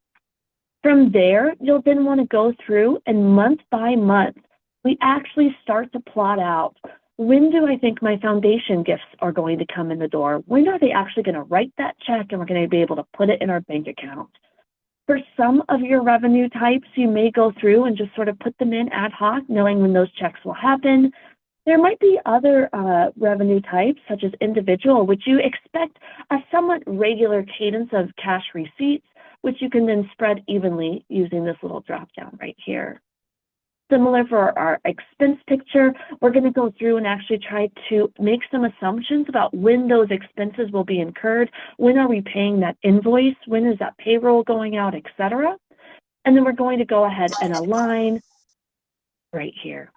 From there, you'll then want to go through and month by month, we actually start to plot out, when do I think my foundation gifts are going to come in the door? When are they actually going to write that check and we're going to be able to put it in our bank account? For some of your revenue types, you may go through and just sort of put them in ad hoc, knowing when those checks will happen. There might be other revenue types, such as individual, which you expect a somewhat regular cadence of cash receipts, which you can then spread evenly using this little drop down right here. Similar for our expense picture, we're going to go through and actually try to make some assumptions about when those expenses will be incurred, when are we paying that invoice, when is that payroll going out, etc. And then we're going to go ahead and align right here.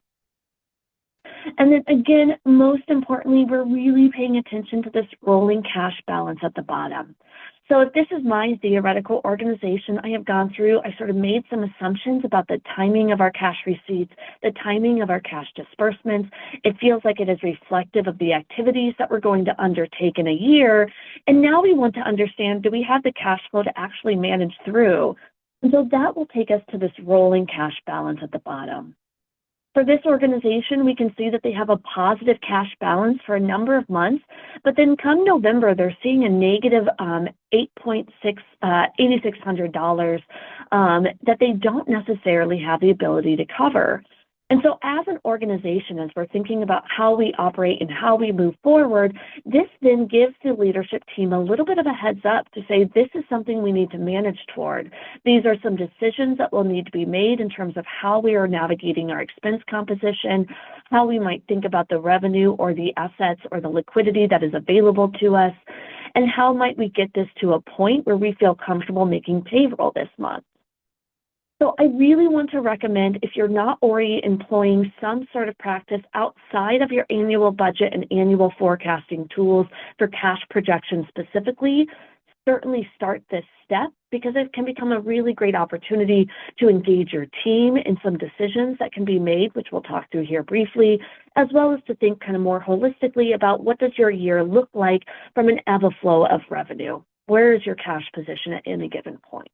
And then again, most importantly, we're really paying attention to this rolling cash balance at the bottom. So if this is my theoretical organization, I have gone through, I sort of made some assumptions about the timing of our cash receipts, the timing of our cash disbursements. It feels like it is reflective of the activities that we're going to undertake in a year. And now we want to understand, do we have the cash flow to actually manage through? And so that will take us to this rolling cash balance at the bottom. For this organization, we can see that they have a positive cash balance for a number of months, but then come November, they're seeing a negative $8,600 that they don't necessarily have the ability to cover. And so as an organization, as we're thinking about how we operate and how we move forward, this then gives the leadership team a little bit of a heads up to say, this is something we need to manage toward. These are some decisions that will need to be made in terms of how we are navigating our expense composition, how we might think about the revenue or the assets or the liquidity that is available to us, and how might we get this to a point where we feel comfortable making payroll this month. So I really want to recommend, if you're not already employing some sort of practice outside of your annual budget and annual forecasting tools for cash projection specifically, certainly start this step, because it can become a really great opportunity to engage your team in some decisions that can be made, which we'll talk through here briefly, as well as to think kind of more holistically about what does your year look like from an ebb and flow of revenue. Where is your cash position at any given point?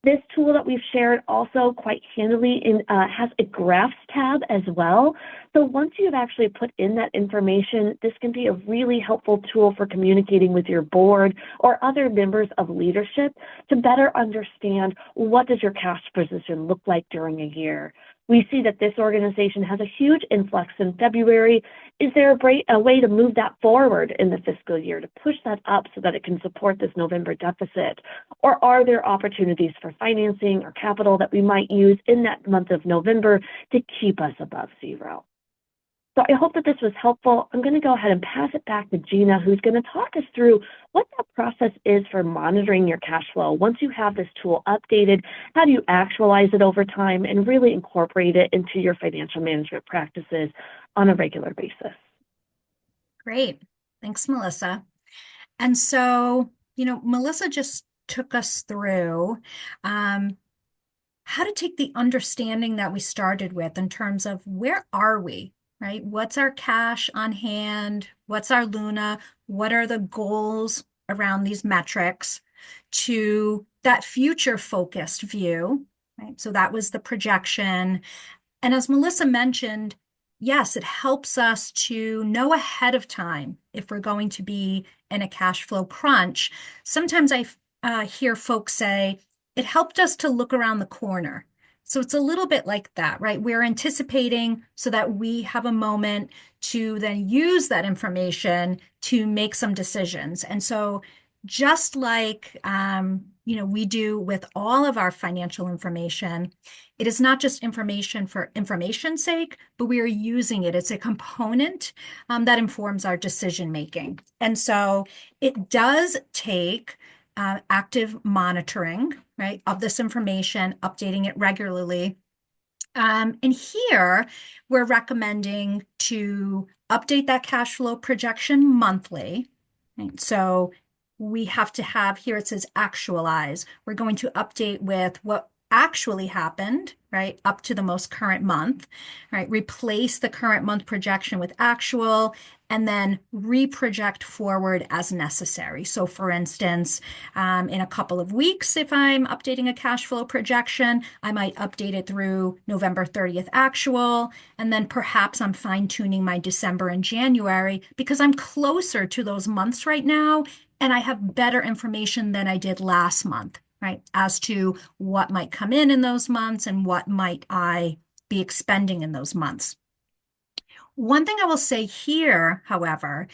This tool that we've shared also quite handily has a graphs tab as well. So once you've actually put in that information, this can be a really helpful tool for communicating with your board or other members of leadership to better understand, what does your cash position look like during a year. We see that this organization has a huge influx in February. Is there a way to move that forward in the fiscal year, to push that up so that it can support this November deficit? Or are there opportunities for financing or capital that we might use in that month of November to keep us above zero? So I hope that this was helpful. I'm going to go ahead and pass it back to Gina, who's going to talk us through what that process is for monitoring your cash flow. Once you have this tool updated, how do you actualize it over time and really incorporate it into your financial management practices on a regular basis? Great. Thanks, Melissa. And so, Melissa just took us through how to take the understanding that we started with in terms of where are we, right? What's our cash on hand? What's our Luna? What are the goals around these metrics, to that future focused view, right? So that was the projection. And as Melissa mentioned, yes, it helps us to know ahead of time if we're going to be in a cash flow crunch. Sometimes I hear folks say, it helped us to look around the corner. So it's a little bit like that, right? We're anticipating so that we have a moment to then use that information to make some decisions. And so just like we do with all of our financial information, it is not just information for information's sake, but we are using it. It's a component that informs our decision making. And so it does take active monitoring, right, of this information, updating it regularly. And here we're recommending to update that cash flow projection monthly. Right? So we have to have here, it says actualize. We're going to update with what actually happened, right, up to the most current month, right? Replace the current month projection with actual, and then reproject forward as necessary. So for instance, in a couple of weeks, if I'm updating a cash flow projection, I might update it through November 30th actual, and then perhaps I'm fine-tuning my December and January because I'm closer to those months right now, and I have better information than I did last month, right, as to what might come in those months and what might I be expending in those months. One thing I will say here, however,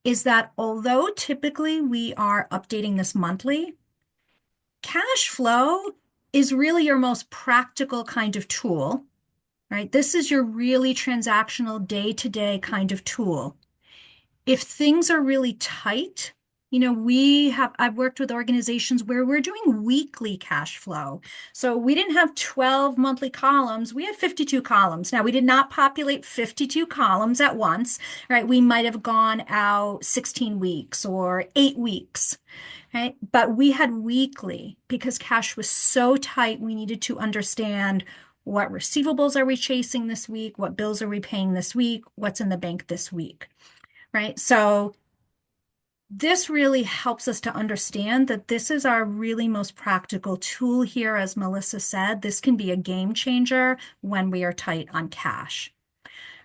is that although typically we are updating this monthly, cash flow is really your most practical kind of tool, right? This is your really transactional day-to-day kind of tool. If things are really tight, I've worked with organizations where we're doing weekly cash flow. So we didn't have 12 monthly columns. We had 52 columns. Now, we did not populate 52 columns at once, right? We might have gone out 16 weeks or 8 weeks, right? But we had weekly because cash was so tight. We needed to understand what receivables are we chasing this week? What bills are we paying this week? What's in the bank this week, right? So this really helps us to understand that this is our really most practical tool here. As Melissa said, this can be a game changer when we are tight on cash.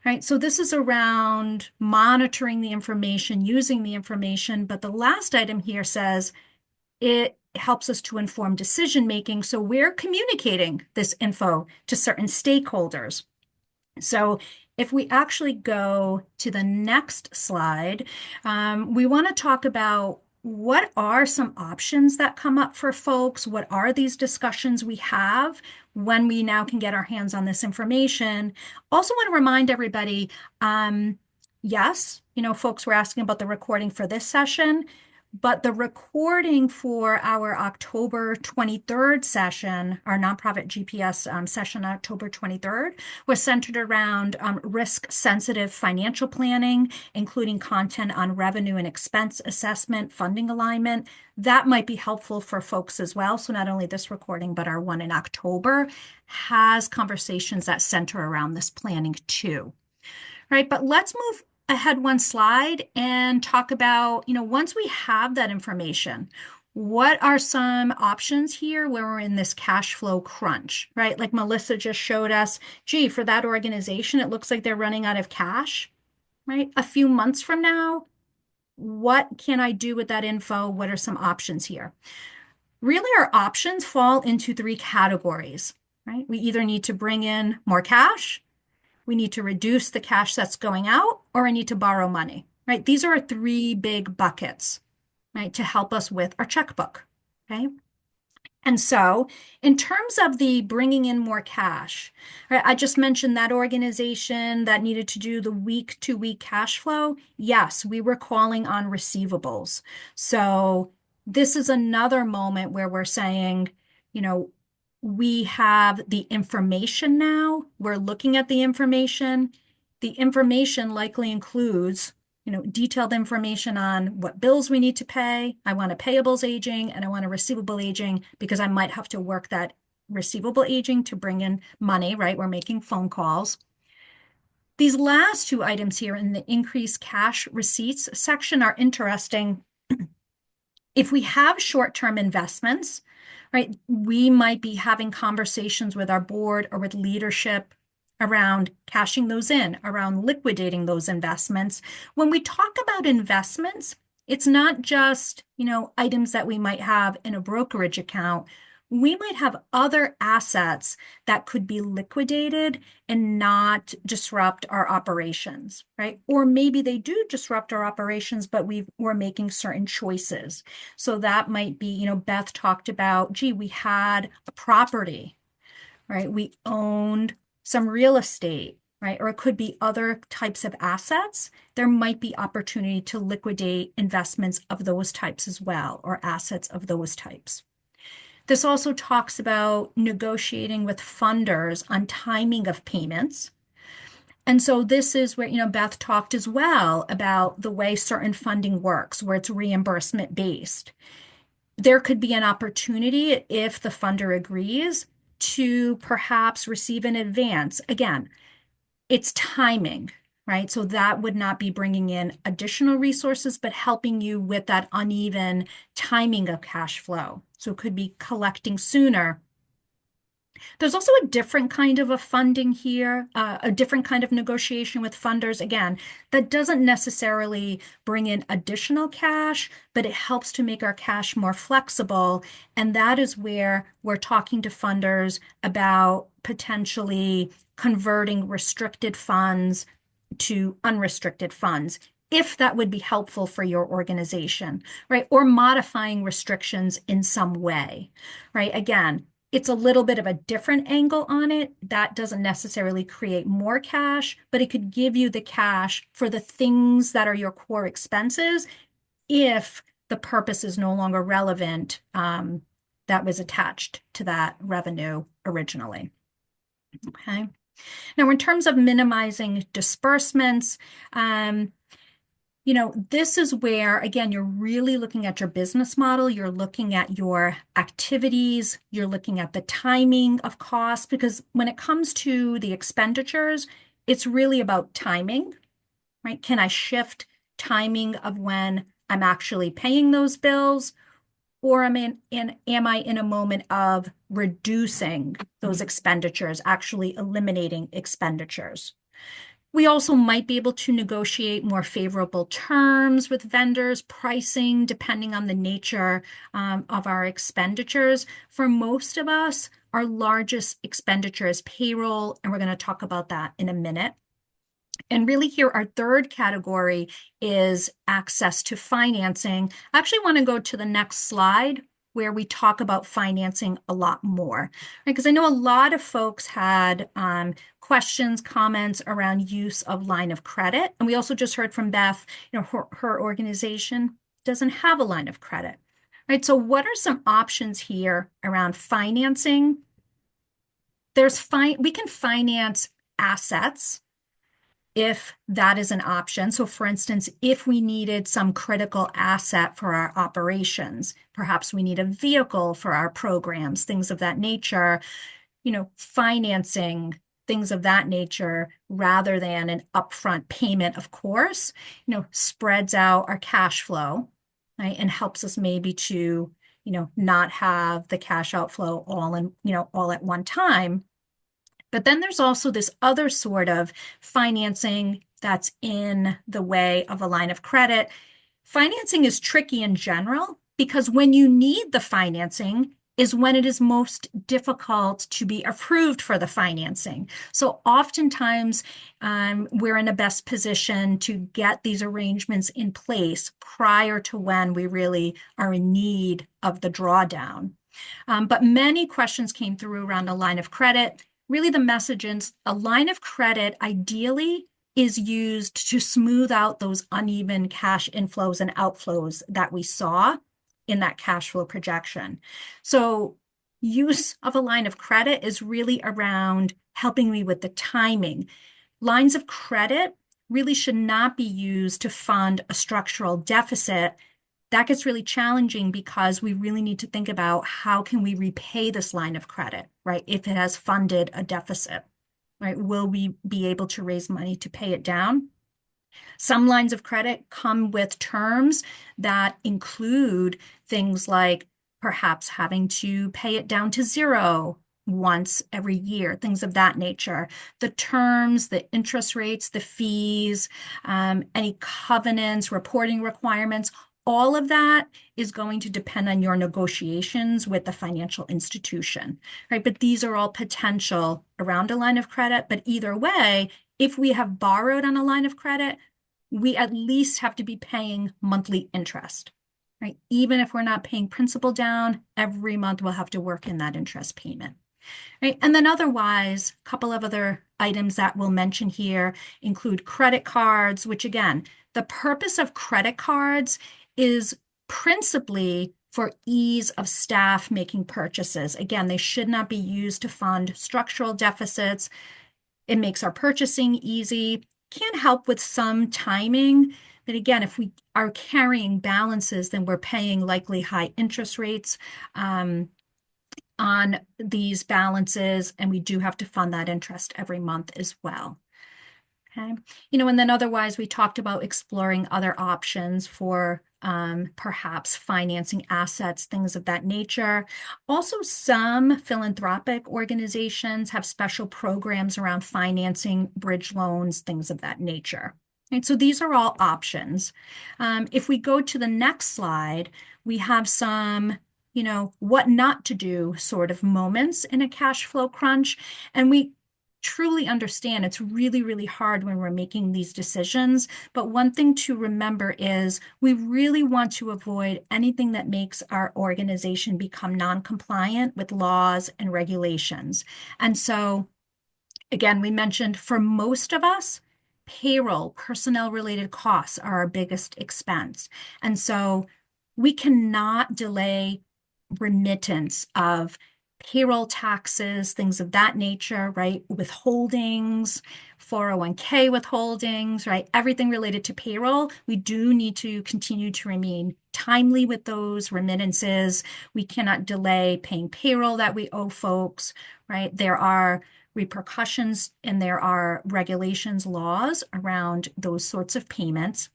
Right, so this is around monitoring the information, using the information, but the last item here says it helps us to inform decision making. So we're communicating this info to certain stakeholders. So if we actually go to the next slide, we want to talk about what are some options that come up for folks? What are these discussions we have when we now can get our hands on this information? Also want to remind everybody, yes, folks were asking about the recording for this session. But the recording for our October 23rd session, our nonprofit GPS session, October 23rd, was centered around risk-sensitive financial planning, including content on revenue and expense assessment, funding alignment. That might be helpful for folks as well. So not only this recording, but our one in October has conversations that center around this planning too. Right, but let's move ahead one slide and talk about, once we have that information, what are some options here where we're in this cash flow crunch, right? Like Melissa just showed us, gee, for that organization, it looks like they're running out of cash, right? A few months from now, what can I do with that info? What are some options here? Really, our options fall into three categories, right? We either need to bring in more cash, we need to reduce the cash that's going out, or I need to borrow money, right? These are our three big buckets, right, to help us with our checkbook, okay? And so in terms of the bringing in more cash, right, I just mentioned that organization that needed to do the week-to-week cash flow. Yes, we were calling on receivables. So this is another moment where we're saying, we have the information now. We're looking at the information. The information likely includes detailed information on what bills we need to pay. I want a payables aging and I want a receivable aging because I might have to work that receivable aging to bring in money, right? We're making phone calls. These last two items here in the increased cash receipts section are interesting. If we have short-term investments, right, we might be having conversations with our board or with leadership around cashing those in, around liquidating those investments. When we talk about investments, it's not just, items that we might have in a brokerage account. We might have other assets that could be liquidated and not disrupt our operations, right? Or maybe they do disrupt our operations, but we're making certain choices. So that might be, Beth talked about, gee, we had a property, right? We owned some real estate, right? Or it could be other types of assets. There might be opportunity to liquidate investments of those types as well, or assets of those types. This also talks about negotiating with funders on timing of payments. And so this is where, Beth talked as well about the way certain funding works, where it's reimbursement based. There could be an opportunity if the funder agrees to perhaps receive an advance. Again, it's timing, right? So that would not be bringing in additional resources, but helping you with that uneven timing of cash flow. So it could be collecting sooner. There's also a different kind of a funding here, a different kind of negotiation with funders. Again, that doesn't necessarily bring in additional cash, but it helps to make our cash more flexible. And that is where we're talking to funders about potentially converting restricted funds to unrestricted funds, if that would be helpful for your organization, right? Or modifying restrictions in some way, right? Again, it's a little bit of a different angle on it. That doesn't necessarily create more cash, but it could give you the cash for the things that are your core expenses if the purpose is no longer relevant that was attached to that revenue originally. Okay. Now, in terms of minimizing disbursements, this is where, again, you're really looking at your business model. You're looking at your activities. You're looking at the timing of costs, because when it comes to the expenditures, it's really about timing, right? Can I shift timing of when I'm actually paying those bills? Or am I in a moment of reducing those expenditures, actually eliminating expenditures? We also might be able to negotiate more favorable terms with vendors, pricing, depending on the nature of our expenditures. For most of us, our largest expenditure is payroll, and we're going to talk about that in a minute. And really here, our third category is access to financing. I actually want to go to the next slide where we talk about financing a lot more, right? Because I know a lot of folks had questions, comments around use of line of credit. And we also just heard from Beth, her organization doesn't have a line of credit, right? So what are some options here around financing? We can finance assets if that is an option. So for instance, if we needed some critical asset for our operations, perhaps we need a vehicle for our programs, things of that nature, financing, things of that nature, rather than an upfront payment, of course, spreads out our cash flow, right? And helps us maybe to, not have the cash outflow all at one time. But then there's also this other sort of financing that's in the way of a line of credit. Financing is tricky in general because when you need the financing is when it is most difficult to be approved for the financing. So oftentimes we're in a best position to get these arrangements in place prior to when we really are in need of the drawdown. But many questions came through around a line of credit. Really, the message is a line of credit ideally is used to smooth out those uneven cash inflows and outflows that we saw in that cash flow projection. So use of a line of credit is really around helping me with the timing. Lines of credit really should not be used to fund a structural deficit. That gets really challenging because we really need to think about how can we repay this line of credit, right? If it has funded a deficit, right? Will we be able to raise money to pay it down? Some lines of credit come with terms that include things like perhaps having to pay it down to zero once every year, things of that nature. The terms, the interest rates, the fees, any covenants, reporting requirements, all of that is going to depend on your negotiations with the financial institution, right? But these are all potential around a line of credit. But either way, if we have borrowed on a line of credit, we at least have to be paying monthly interest, right? Even if we're not paying principal down, every month we'll have to work in that interest payment, right? And then otherwise, a couple of other items that we'll mention here include credit cards, which again, the purpose of credit cards is principally for ease of staff making purchases. Again, they should not be used to fund structural deficits. It makes our purchasing easy, can help with some timing. But again, if we are carrying balances, then we're paying likely high interest rates on these balances, and we do have to fund that interest every month as well. Okay. And then otherwise, we talked about exploring other options for perhaps financing assets, things of that nature. Also, some philanthropic organizations have special programs around financing bridge loans, things of that nature. And so these are all options. If we go to the next slide, we have some what not to do sort of moments in a cash flow crunch. And we truly understand it's really, really hard when we're making these decisions. But one thing to remember is we really want to avoid anything that makes our organization become non-compliant with laws and regulations. And so, again, we mentioned for most of us, payroll, personnel-related costs are our biggest expense. And so we cannot delay remittance of payroll taxes, things of that nature, right? Withholdings, 401k withholdings, right? Everything related to payroll. We do need to continue to remain timely with those remittances. We cannot delay paying payroll that we owe folks, right? There are repercussions and there are regulations, laws around those sorts of payments.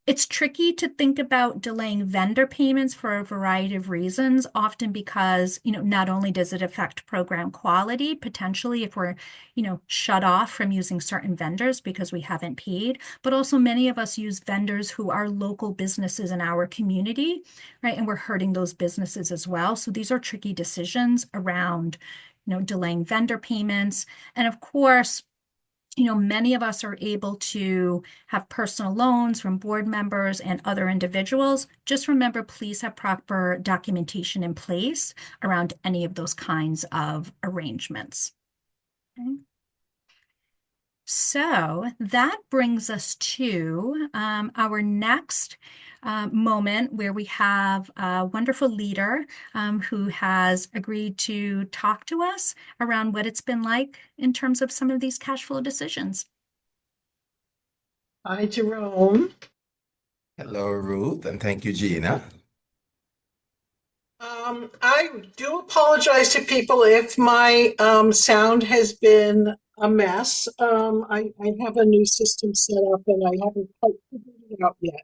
It's tricky to think about delaying vendor payments for a variety of reasons, often because, not only does it affect program quality, potentially if we're, shut off from using certain vendors because we haven't paid, but also many of us use vendors who are local businesses in our community, right? And we're hurting those businesses as well. So these are tricky decisions around, delaying vendor payments. And of course, many of us are able to have personal loans from board members and other individuals. Just remember, please have proper documentation in place around any of those kinds of arrangements. Okay. So that brings us to our next moment where we have a wonderful leader who has agreed to talk to us around what it's been like in terms of some of these cash flow decisions. Hi, Jerome. Hello, Ruth, and thank you, Gina. I do apologize to people if my sound has been a mess. I have a new system set up and I haven't quite figured it out yet.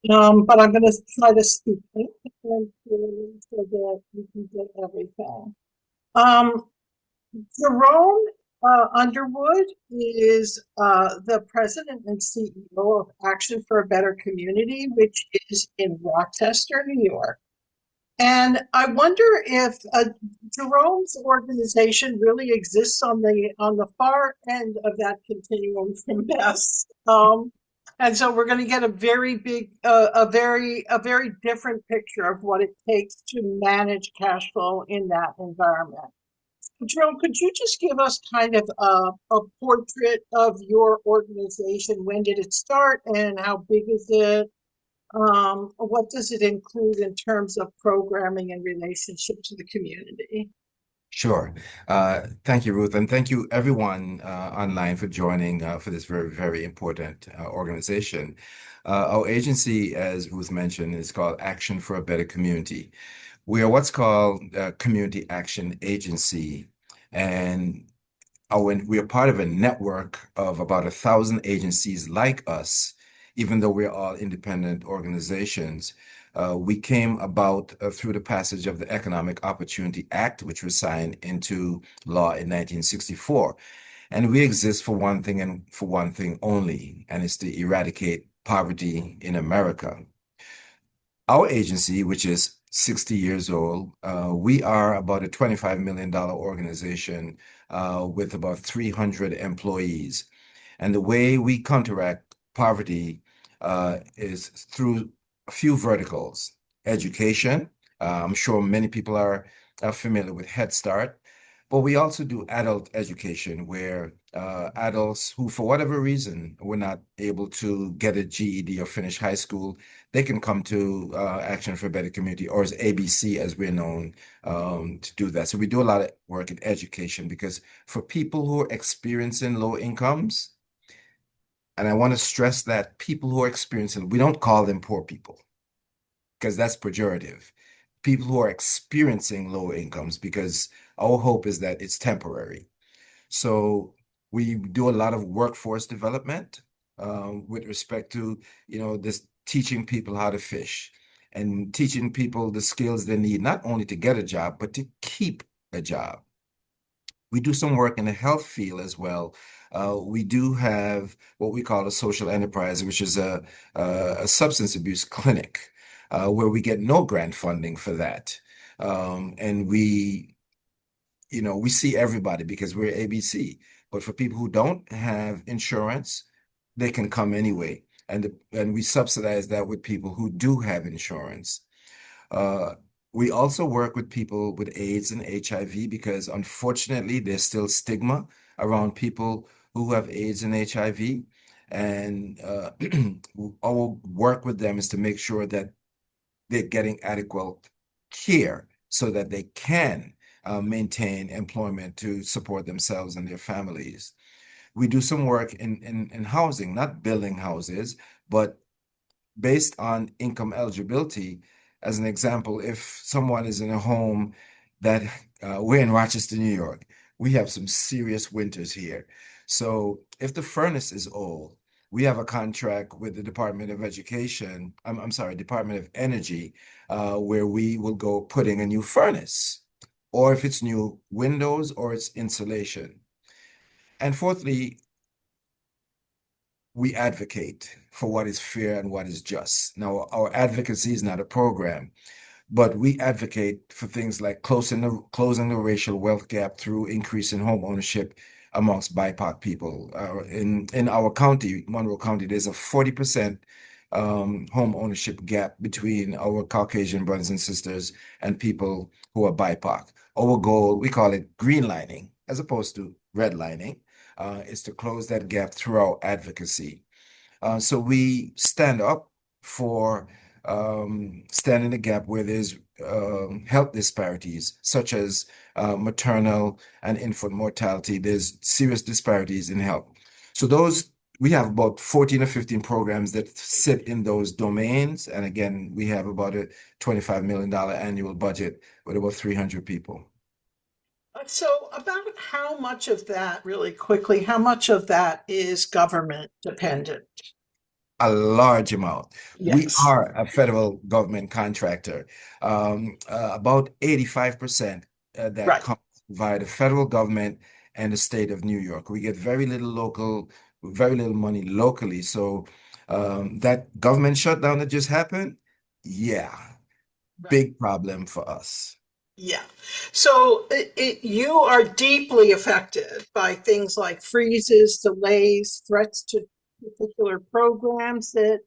But I'm going to try to speak it and so that you can get everything. Um, Jerome Underwood is the president and CEO of Action for a Better Community, which is in Rochester, New York. And I wonder if Jerome's organization really exists on the far end of that continuum from best. And so we're going to get a very big, a very different picture of what it takes to manage cash flow in that environment. Jerome, could you just give us kind of a portrait of your organization? When did it start and how big is it? What does it include in terms of programming and relationship to the community? Sure. Thank you, Ruth, and thank you everyone online for joining for this very, very important organization. Our agency, as Ruth mentioned, is called Action for a Better Community. We are what's called a community action agency, and we are part of a network of about 1,000 agencies like us, even though we're all independent organizations. We came about through the passage of the Economic Opportunity Act, which was signed into law in 1964. And we exist for one thing and for one thing only, and it's to eradicate poverty in America. Our agency, which is 60 years old, we are about a $25 million organization with about 300 employees. And the way we counteract poverty is through a few verticals. Education. I'm sure many people are familiar with Head Start, but we also do adult education where adults who, for whatever reason, were not able to get a GED or finish high school, they can come to Action for a Better Community, or as ABC as we're known, to do that. So we do a lot of work in education because for people who are experiencing low incomes, and I want to stress that people who are experiencing, we don't call them poor people because that's pejorative. People who are experiencing low incomes, because our hope is that it's temporary. So we do a lot of workforce development with respect to, this teaching people how to fish and teaching people the skills they need, not only to get a job, but to keep a job. We do some work in the health field as well. We do have what we call a social enterprise, which is a substance abuse clinic where we get no grant funding for that. And we see everybody because we're ABC. But for people who don't have insurance, they can come anyway. And we subsidize that with people who do have insurance. Uh, we also work with people with AIDS and HIV because unfortunately there's still stigma around people who have AIDS and HIV. And our work with them is to make sure that they're getting adequate care so that they can maintain employment to support themselves and their families. We do some work in housing, not building houses, but based on income eligibility. As an example, if someone is in a home that we're in Rochester, New York, we have some serious winters here. So if the furnace is old, we have a contract with the Department of Education, I'm sorry, Department of Energy, where we will go putting a new furnace, or if it's new windows or it's insulation. And fourthly, we advocate for what is fair and what is just. Now, our advocacy is not a program, but we advocate for things like closing the racial wealth gap through increasing home ownership amongst BIPOC people. In our county, Monroe County, there's a 40% home ownership gap between our Caucasian brothers and sisters and people who are BIPOC. Our goal, we call it greenlining, as opposed to redlining, is to close that gap through our advocacy. So we stand up for stand in the gap where there's health disparities, such as maternal and infant mortality. There's serious disparities in health. So we have about 14 or 15 programs that sit in those domains. And again, we have about a $25 million annual budget with about 300 people. So about how much of that, really quickly, how much of that is government dependent? A large amount. We Yes, are a federal government contractor. About 85% that right. comes via the federal government and the state of New York. We get very little money locally. So that government shutdown that just happened, yeah, Right. big problem for us. Yeah. So you are deeply affected by things like freezes, delays, threats to particular programs that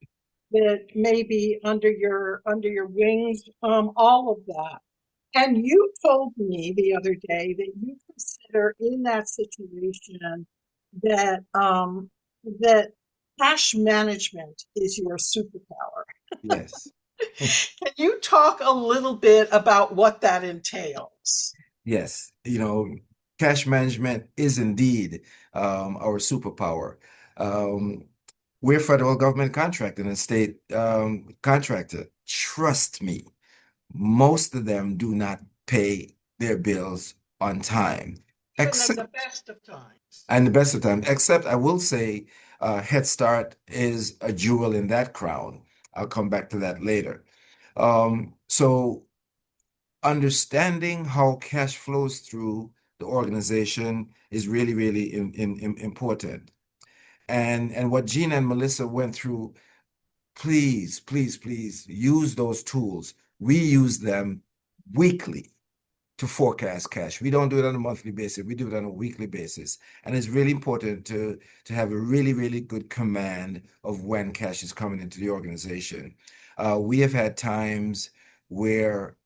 may be under your wings, all of that. And you told me the other day that you consider in that situation that that cash management is your superpower. Yes. Can you talk a little bit about what that entails? Yes, cash management is indeed our superpower. Um, we're federal government contractor and a state contractor. Trust me, most of them do not pay their bills on time, Even in the except, best of times. and the best of time, except I will say Head Start is a jewel in that crown. I'll come back to that later. So understanding how cash flows through the organization is really, really important. And what Gina and Melissa went through, please, please, please use those tools. We use them weekly to forecast cash. We don't do it on a monthly basis. We do it on a weekly basis. And it's really important to have a really, really good command of when cash is coming into the organization. We have had times where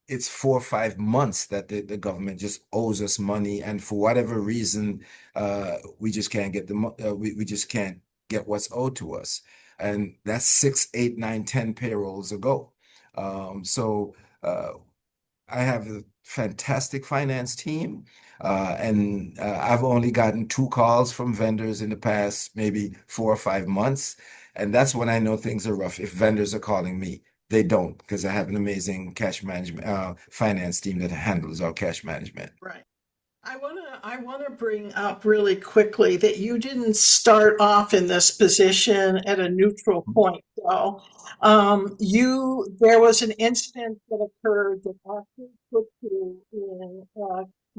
it's 4 or 5 months that the government just owes us money, and for whatever reason, we just can't get we just can't get what's owed to us, and that's 6, 8, 9, 10 payrolls ago. So I have a fantastic finance team, and I've only gotten 2 calls from vendors in the past maybe 4 or 5 months, and that's when I know things are rough. If vendors are calling me, they don't, because I have an amazing cash management finance team that handles our cash management. Right. I wanna bring up really quickly that you didn't start off in this position at a neutral point, though. There was an incident that occurred that actually put you in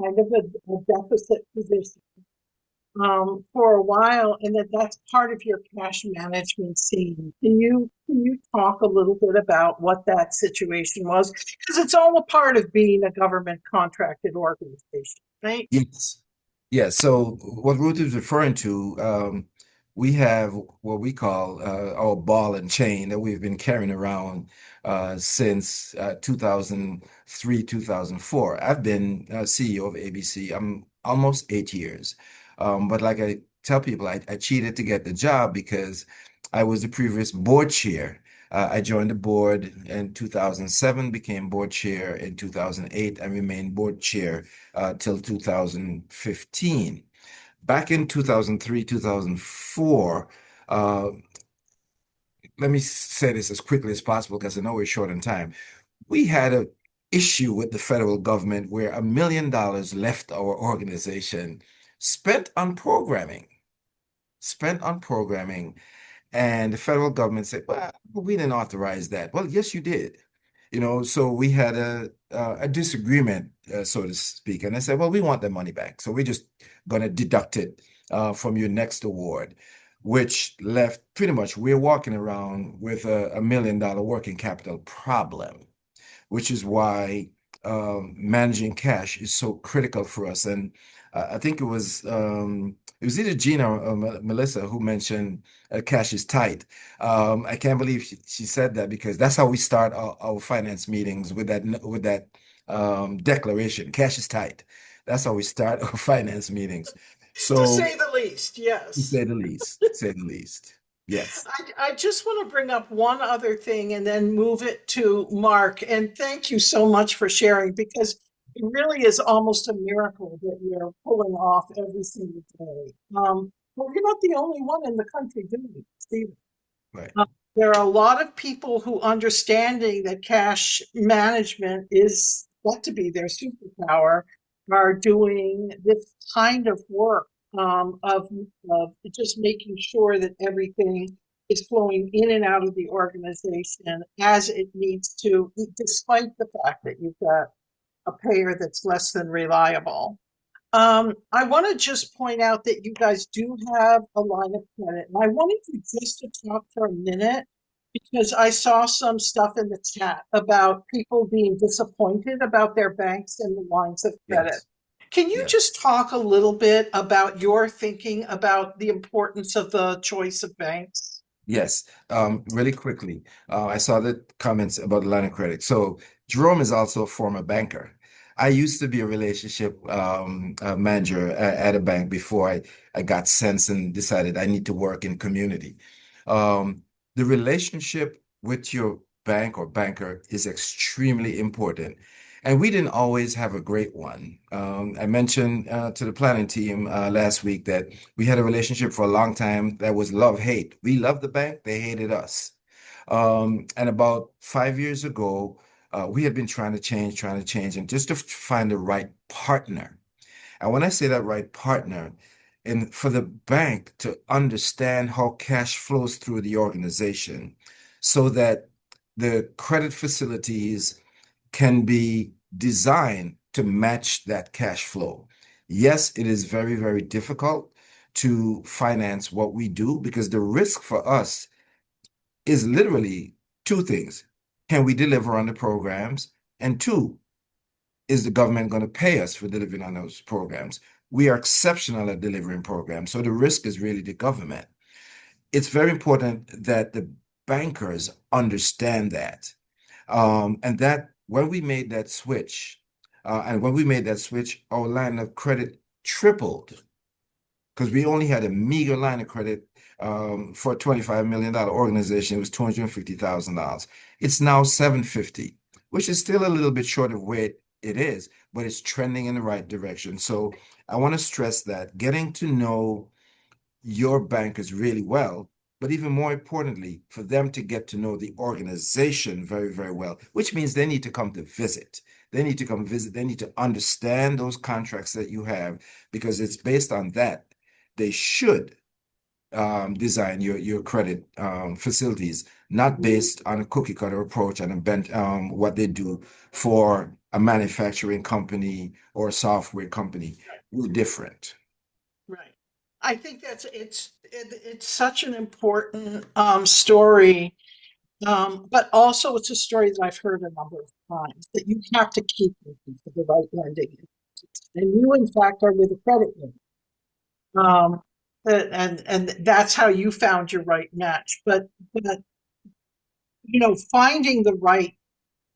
kind of a deficit position for a while, and that's part of your cash management scene. Can you talk a little bit about what that situation was? Because it's all a part of being a government contracted organization, right? Yes. Yeah. So what Ruth is referring to, we have what we call our ball and chain that we've been carrying around since 2003, 2004. I've been CEO of ABC. I'm almost 8 years. But like I tell people, I cheated to get the job because I was the previous board chair. I joined the board in 2007, became board chair in 2008, and remained board chair till 2015. Back in 2003, 2004, let me say this as quickly as possible because I know we're short on time. We had an issue with the federal government where $1 million left our organization spent on programming. spent on programming, and the federal government said, well, we didn't authorize that. Well, yes, you did. So we had a disagreement, so to speak. And I said, well, we want the money back. So we're just going to deduct it from your next award, which left pretty much we're walking around with a $1 million working capital problem, which is why managing cash is so critical for us. And I think it was either Gina or Melissa who mentioned cash is tight. I can't believe she said that because that's how we start our finance meetings with that declaration. Cash is tight. That's how we start our finance meetings. To So, say the least, to yes. say the least, to say the least. Yes. I just want to bring up one other thing and then move it to Mark. And thank you so much for sharing because it really is almost a miracle that you're pulling off every single day. Well, you're not the only one in the country doing it, Stephen. Right. There are a lot of people who understanding that cash management is got to be their superpower are doing this kind of work of just making sure that everything is flowing in and out of the organization as it needs to, despite the fact that you've got a payer that's less than reliable. I want to just point out that you guys do have a line of credit, and I wanted you just to talk for a minute because I saw some stuff in the chat about people being disappointed about their banks and the lines of credit. Yes. Can you Yeah. just talk a little bit about your thinking about the importance of the choice of banks? Yes, really quickly. I saw the comments about the line of credit. So Jerome is also a former banker. I used to be a relationship manager at a bank before I got sense and decided I need to work in community. The relationship with your bank or banker is extremely important. And we didn't always have a great one. I mentioned to the planning team last week that we had a relationship for a long time that was love-hate. We loved the bank, they hated us. And about 5 years ago, we had been trying to change, and just to find the right partner. And when I say that right partner, and for the bank to understand how cash flows through the organization so that the credit facilities can be designed to match that cash flow. Yes, it is very, very difficult to finance what we do because the risk for us is literally two things. Can we deliver on the programs? And two, is the government going to pay us for delivering on those programs? We are exceptional at delivering programs, so the risk is really the government. It's very important that the bankers understand that. And that when we made that switch, our line of credit tripled because we only had a meager line of credit for a $25 million organization. It was $250,000. It's now 750, which is still a little bit short of where it is, but it's trending in the right direction. So I want to stress that getting to know your bankers really well, but even more importantly, for them to get to know the organization very, very well, which means they need to come to visit. They need to come visit. They need to understand those contracts that you have because it's based on that. They should design your credit facilities, not based on a cookie cutter approach and a bent what they do for a manufacturing company or a software company. We're different. Right. I think it's such an important story, but also it's a story that I've heard a number of times that you have to keep looking for the right lending. And you, in fact, are with a credit union. And that's how you found your right match. But finding the right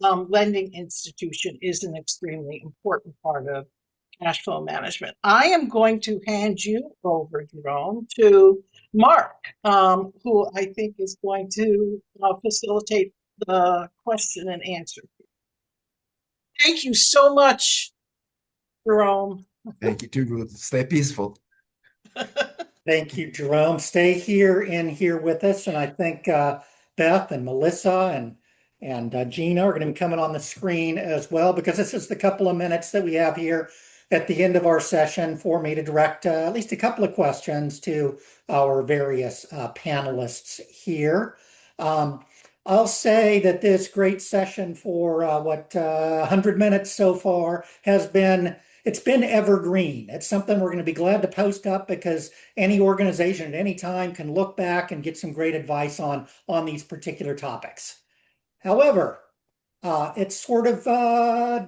lending institution is an extremely important part of cash flow management. I am going to hand you over, Jerome, to Mark, who I think is going to facilitate the question and answer. Thank you so much, Jerome. Thank you too, Ruth. Stay peaceful. Thank you, Jerome. Stay here with us, and I think Beth and Melissa and Gina are going to be coming on the screen as well because this is the couple of minutes that we have here at the end of our session for me to direct at least a couple of questions to our various panelists here. Um, I'll say that this great session for 100 minutes so far has been it's been evergreen. It's something we're going to be glad to post up because any organization at any time can look back and get some great advice on these particular topics. However, it sort of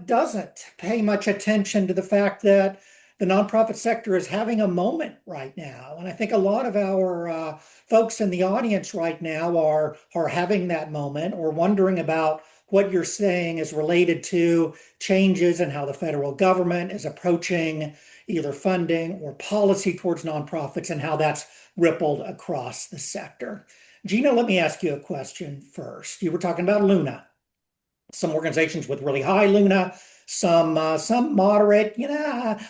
doesn't pay much attention to the fact that the nonprofit sector is having a moment right now. And I think a lot of our folks in the audience right now are having that moment or wondering about what you're saying is related to changes in how the federal government is approaching either funding or policy towards nonprofits and how that's rippled across the sector. Gina, let me ask you a question first. You were talking about Luna, some organizations with really high Luna, some moderate,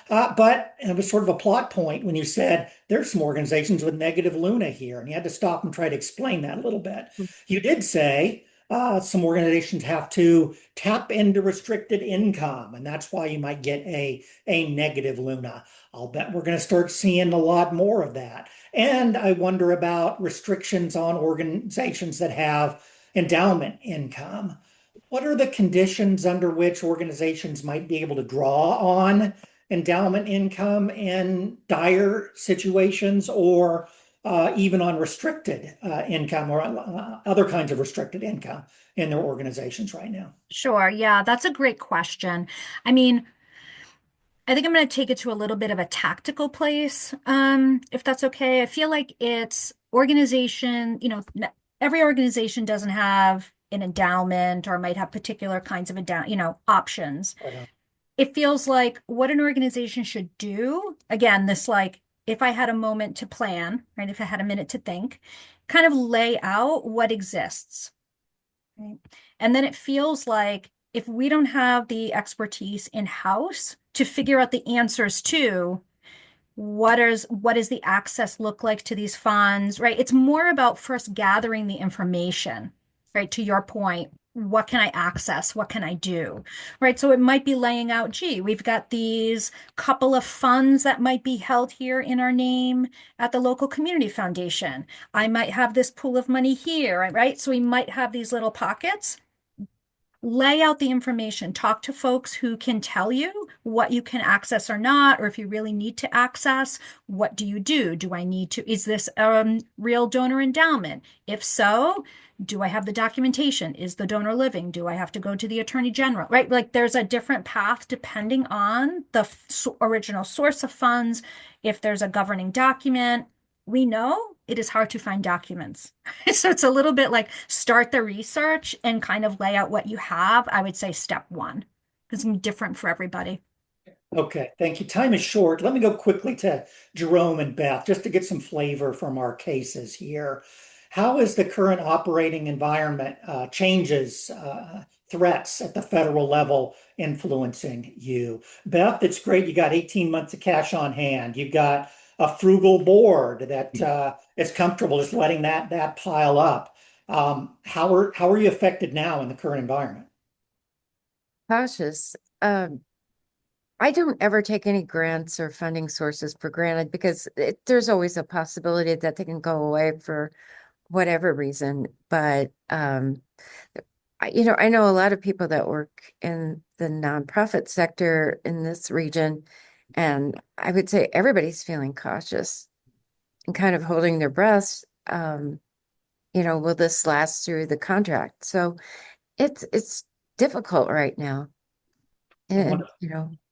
but it was sort of a plot point when you said there's some organizations with negative Luna here, and you had to stop and try to explain that a little bit. You did say some organizations have to tap into restricted income, and that's why you might get a negative Luna. I'll bet we're going to start seeing a lot more of that. And I wonder about restrictions on organizations that have endowment income. What are the conditions under which organizations might be able to draw on endowment income in dire situations or even on restricted income or other kinds of restricted income in their organizations right now? Sure. Yeah, that's a great question. I mean, I think I'm going to take it to a little bit of a tactical place, if that's okay. I feel like it's organization, every organization doesn't have an endowment or might have particular kinds of options. Right. It feels like what an organization should do, again, this like if I had a moment to plan, right? If I had a minute to think, kind of lay out what exists. Right? And then it feels like if we don't have the expertise in-house to figure out the answers to what does the access look like to these funds, right? It's more about first gathering the information, right? To your point, what can I access? What can I do? Right. So it might be laying out, gee, we've got these couple of funds that might be held here in our name at the local community foundation. I might have this pool of money here, right? So we might have these little pockets. Lay out the information, talk to folks who can tell you what you can access or not, or if you really need to access, what do you do? Do I need to, is this a real donor endowment? If so, do I have the documentation? Is the donor living? Do I have to go to the attorney general, right? Like there's a different path depending on the original source of funds. If there's a governing document, we know it is hard to find documents. So it's a little bit like start the research and kind of lay out what you have. I would say step one. It's different for everybody. Okay, thank you. Time is short. Let me go quickly to Jerome and Beth just to get some flavor from our cases here. How is the current operating environment changes, threats at the federal level influencing you? Beth, it's great. You got 18 months of cash on hand. You've got a frugal board that is comfortable just letting that pile up. How are you affected now in the current environment? Cautious. I don't ever take any grants or funding sources for granted because there's always a possibility that they can go away for whatever reason. But I know a lot of people that work in the nonprofit sector in this region, and I would say everybody's feeling cautious and kind of holding their breaths. Will this last through the contract? So it's difficult right now. I And wonder,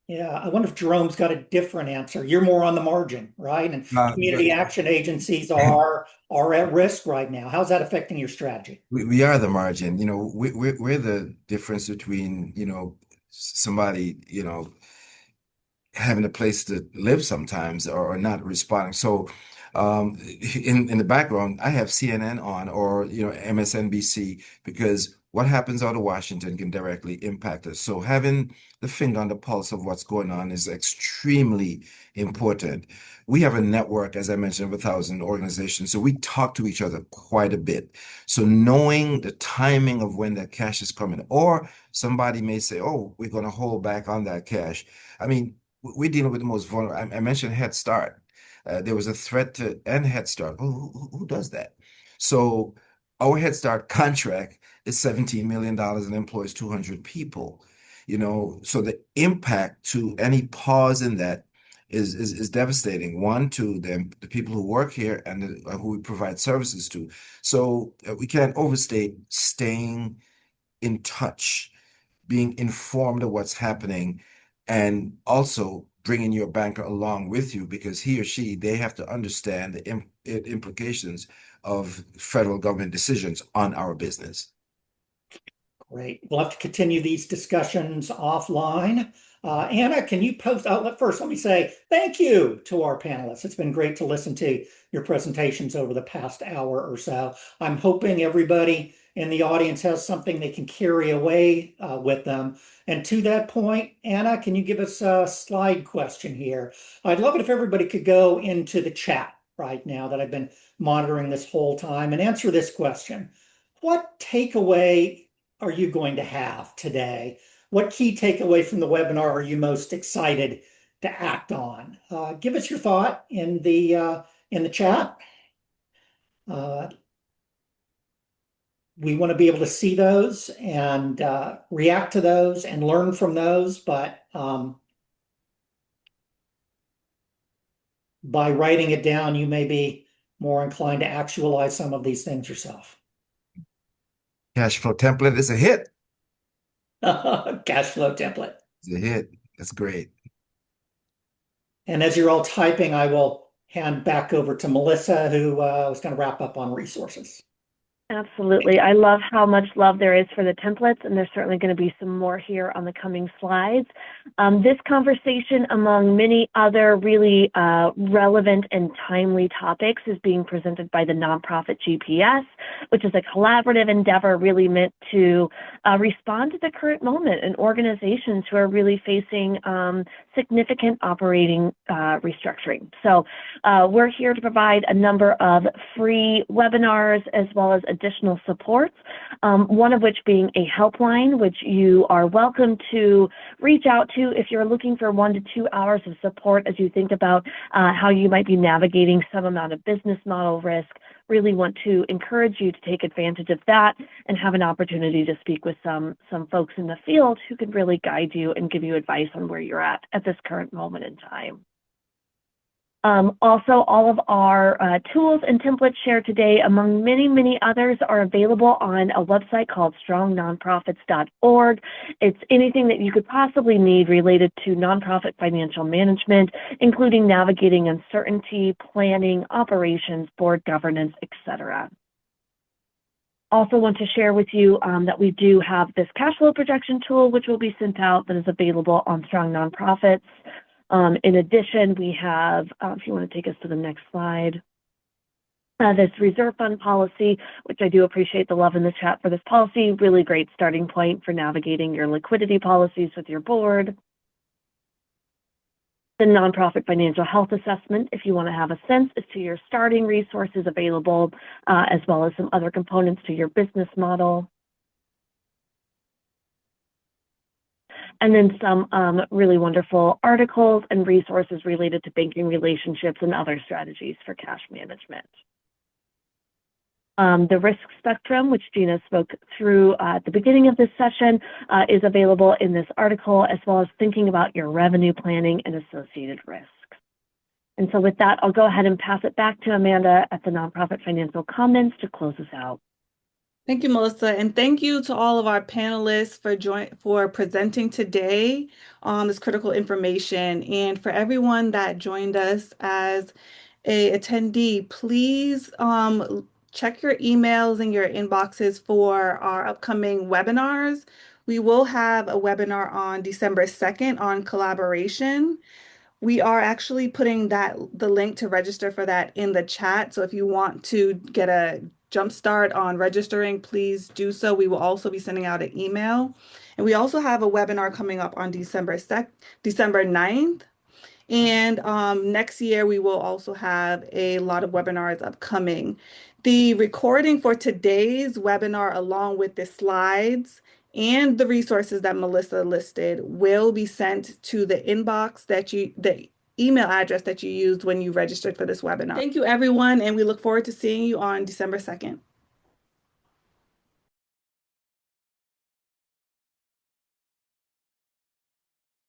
yeah, I wonder if Jerome's got a different answer. You're more on the margin, right? And But community action agencies are at risk right now. How's that affecting your strategy? we are the margin. We're the difference between, somebody, having a place to live sometimes or not responding. So in the background, I have CNN on or MSNBC because what happens out of Washington can directly impact us. So having the finger on the pulse of what's going on is extremely important. We have a network, as I mentioned, of 1,000 organizations. So we talk to each other quite a bit. So knowing the timing of when that cash is coming, or somebody may say, oh, we're going to hold back on that cash. I mean, we're dealing with the most vulnerable. I mentioned Head Start. There was a threat to end Head Start. Who does that? So our Head Start contract is $17 million and employs 200 people. So the impact to any pause in that is devastating. One, to the people who work here and who we provide services to. So we can't overstate staying in touch, being informed of what's happening, and also bringing your banker along with you because he or she, they have to understand the implications of federal government decisions on our business. Great. We'll have to continue these discussions offline. Anna, can you post? First, let me say thank you to our panelists. It's been great to listen to your presentations over the past hour or so. I'm hoping everybody in the audience has something they can carry away with them. And to that point, Anna, can you give us a slide question here? I'd love it if everybody could go into the chat right now that I've been monitoring this whole time and answer this question. What takeaway are you going to have today? What key takeaway from the webinar are you most excited to act on? Give us your thought in the chat. We want to be able to see those and react to those and learn from those, but by writing it down, you may be more inclined to actualize some of these things yourself. Cash flow template is a hit. Cash flow template. It's a hit. That's great. And as you're all typing, I will hand back over to Melissa, who was going to wrap up on resources. Absolutely. I love how much love there is for the templates, and there's certainly going to be some more here on the coming slides. This conversation, among many other really relevant and timely topics, is being presented by the nonprofit GPS, which is a collaborative endeavor really meant to respond to the current moment and organizations who are really facing significant operating restructuring. So we're here to provide a number of free webinars as well as additional supports, one of which being a helpline, which you are welcome to reach out to if you're looking for 1 to 2 hours of support as you think about how you might be navigating some amount of business model risk. Really want to encourage you to take advantage of that and have an opportunity to speak with some folks in the field who can really guide you and give you advice on where you're at this current moment in time. Also, all of our tools and templates shared today, among many, many others, are available on a website called strongnonprofits.org. It's anything that you could possibly need related to nonprofit financial management, including navigating uncertainty, planning, operations, board governance, etc. Also want to share with you that we do have this cash flow projection tool, which will be sent out, that is available on Strong Nonprofits. In addition, we have, if you want to take us to the next slide, this reserve fund policy, which I do appreciate the love in the chat for this policy. Really great starting point for navigating your liquidity policies with your board. The nonprofit financial health assessment, if you want to have a sense as to your starting resources available, as well as some other components to your business model. And then some really wonderful articles and resources related to banking relationships and other strategies for cash management. The risk spectrum, which Gina spoke through at the beginning of this session, is available in this article, as well as thinking about your revenue planning and associated risks. And so with that, I'll go ahead and pass it back to Amanda at the Nonprofit Financial Commons to close us out. Thank you, Melissa, and thank you to all of our panelists for presenting today on this critical information. And for everyone that joined us as a attendee, please check your emails and your inboxes for our upcoming webinars. We will have a webinar on December 2nd on collaboration. We are actually putting the link to register for that in the chat. So if you want to get a jump start on registering, please do so. We will also be sending out an email. And we also have a webinar coming up on December 9th. And next year, we will also have a lot of webinars upcoming. The recording for today's webinar, along with the slides and the resources that Melissa listed will be sent to the inbox the email address that you used when you registered for this webinar. Thank you, everyone, and we look forward to seeing you on December 2nd.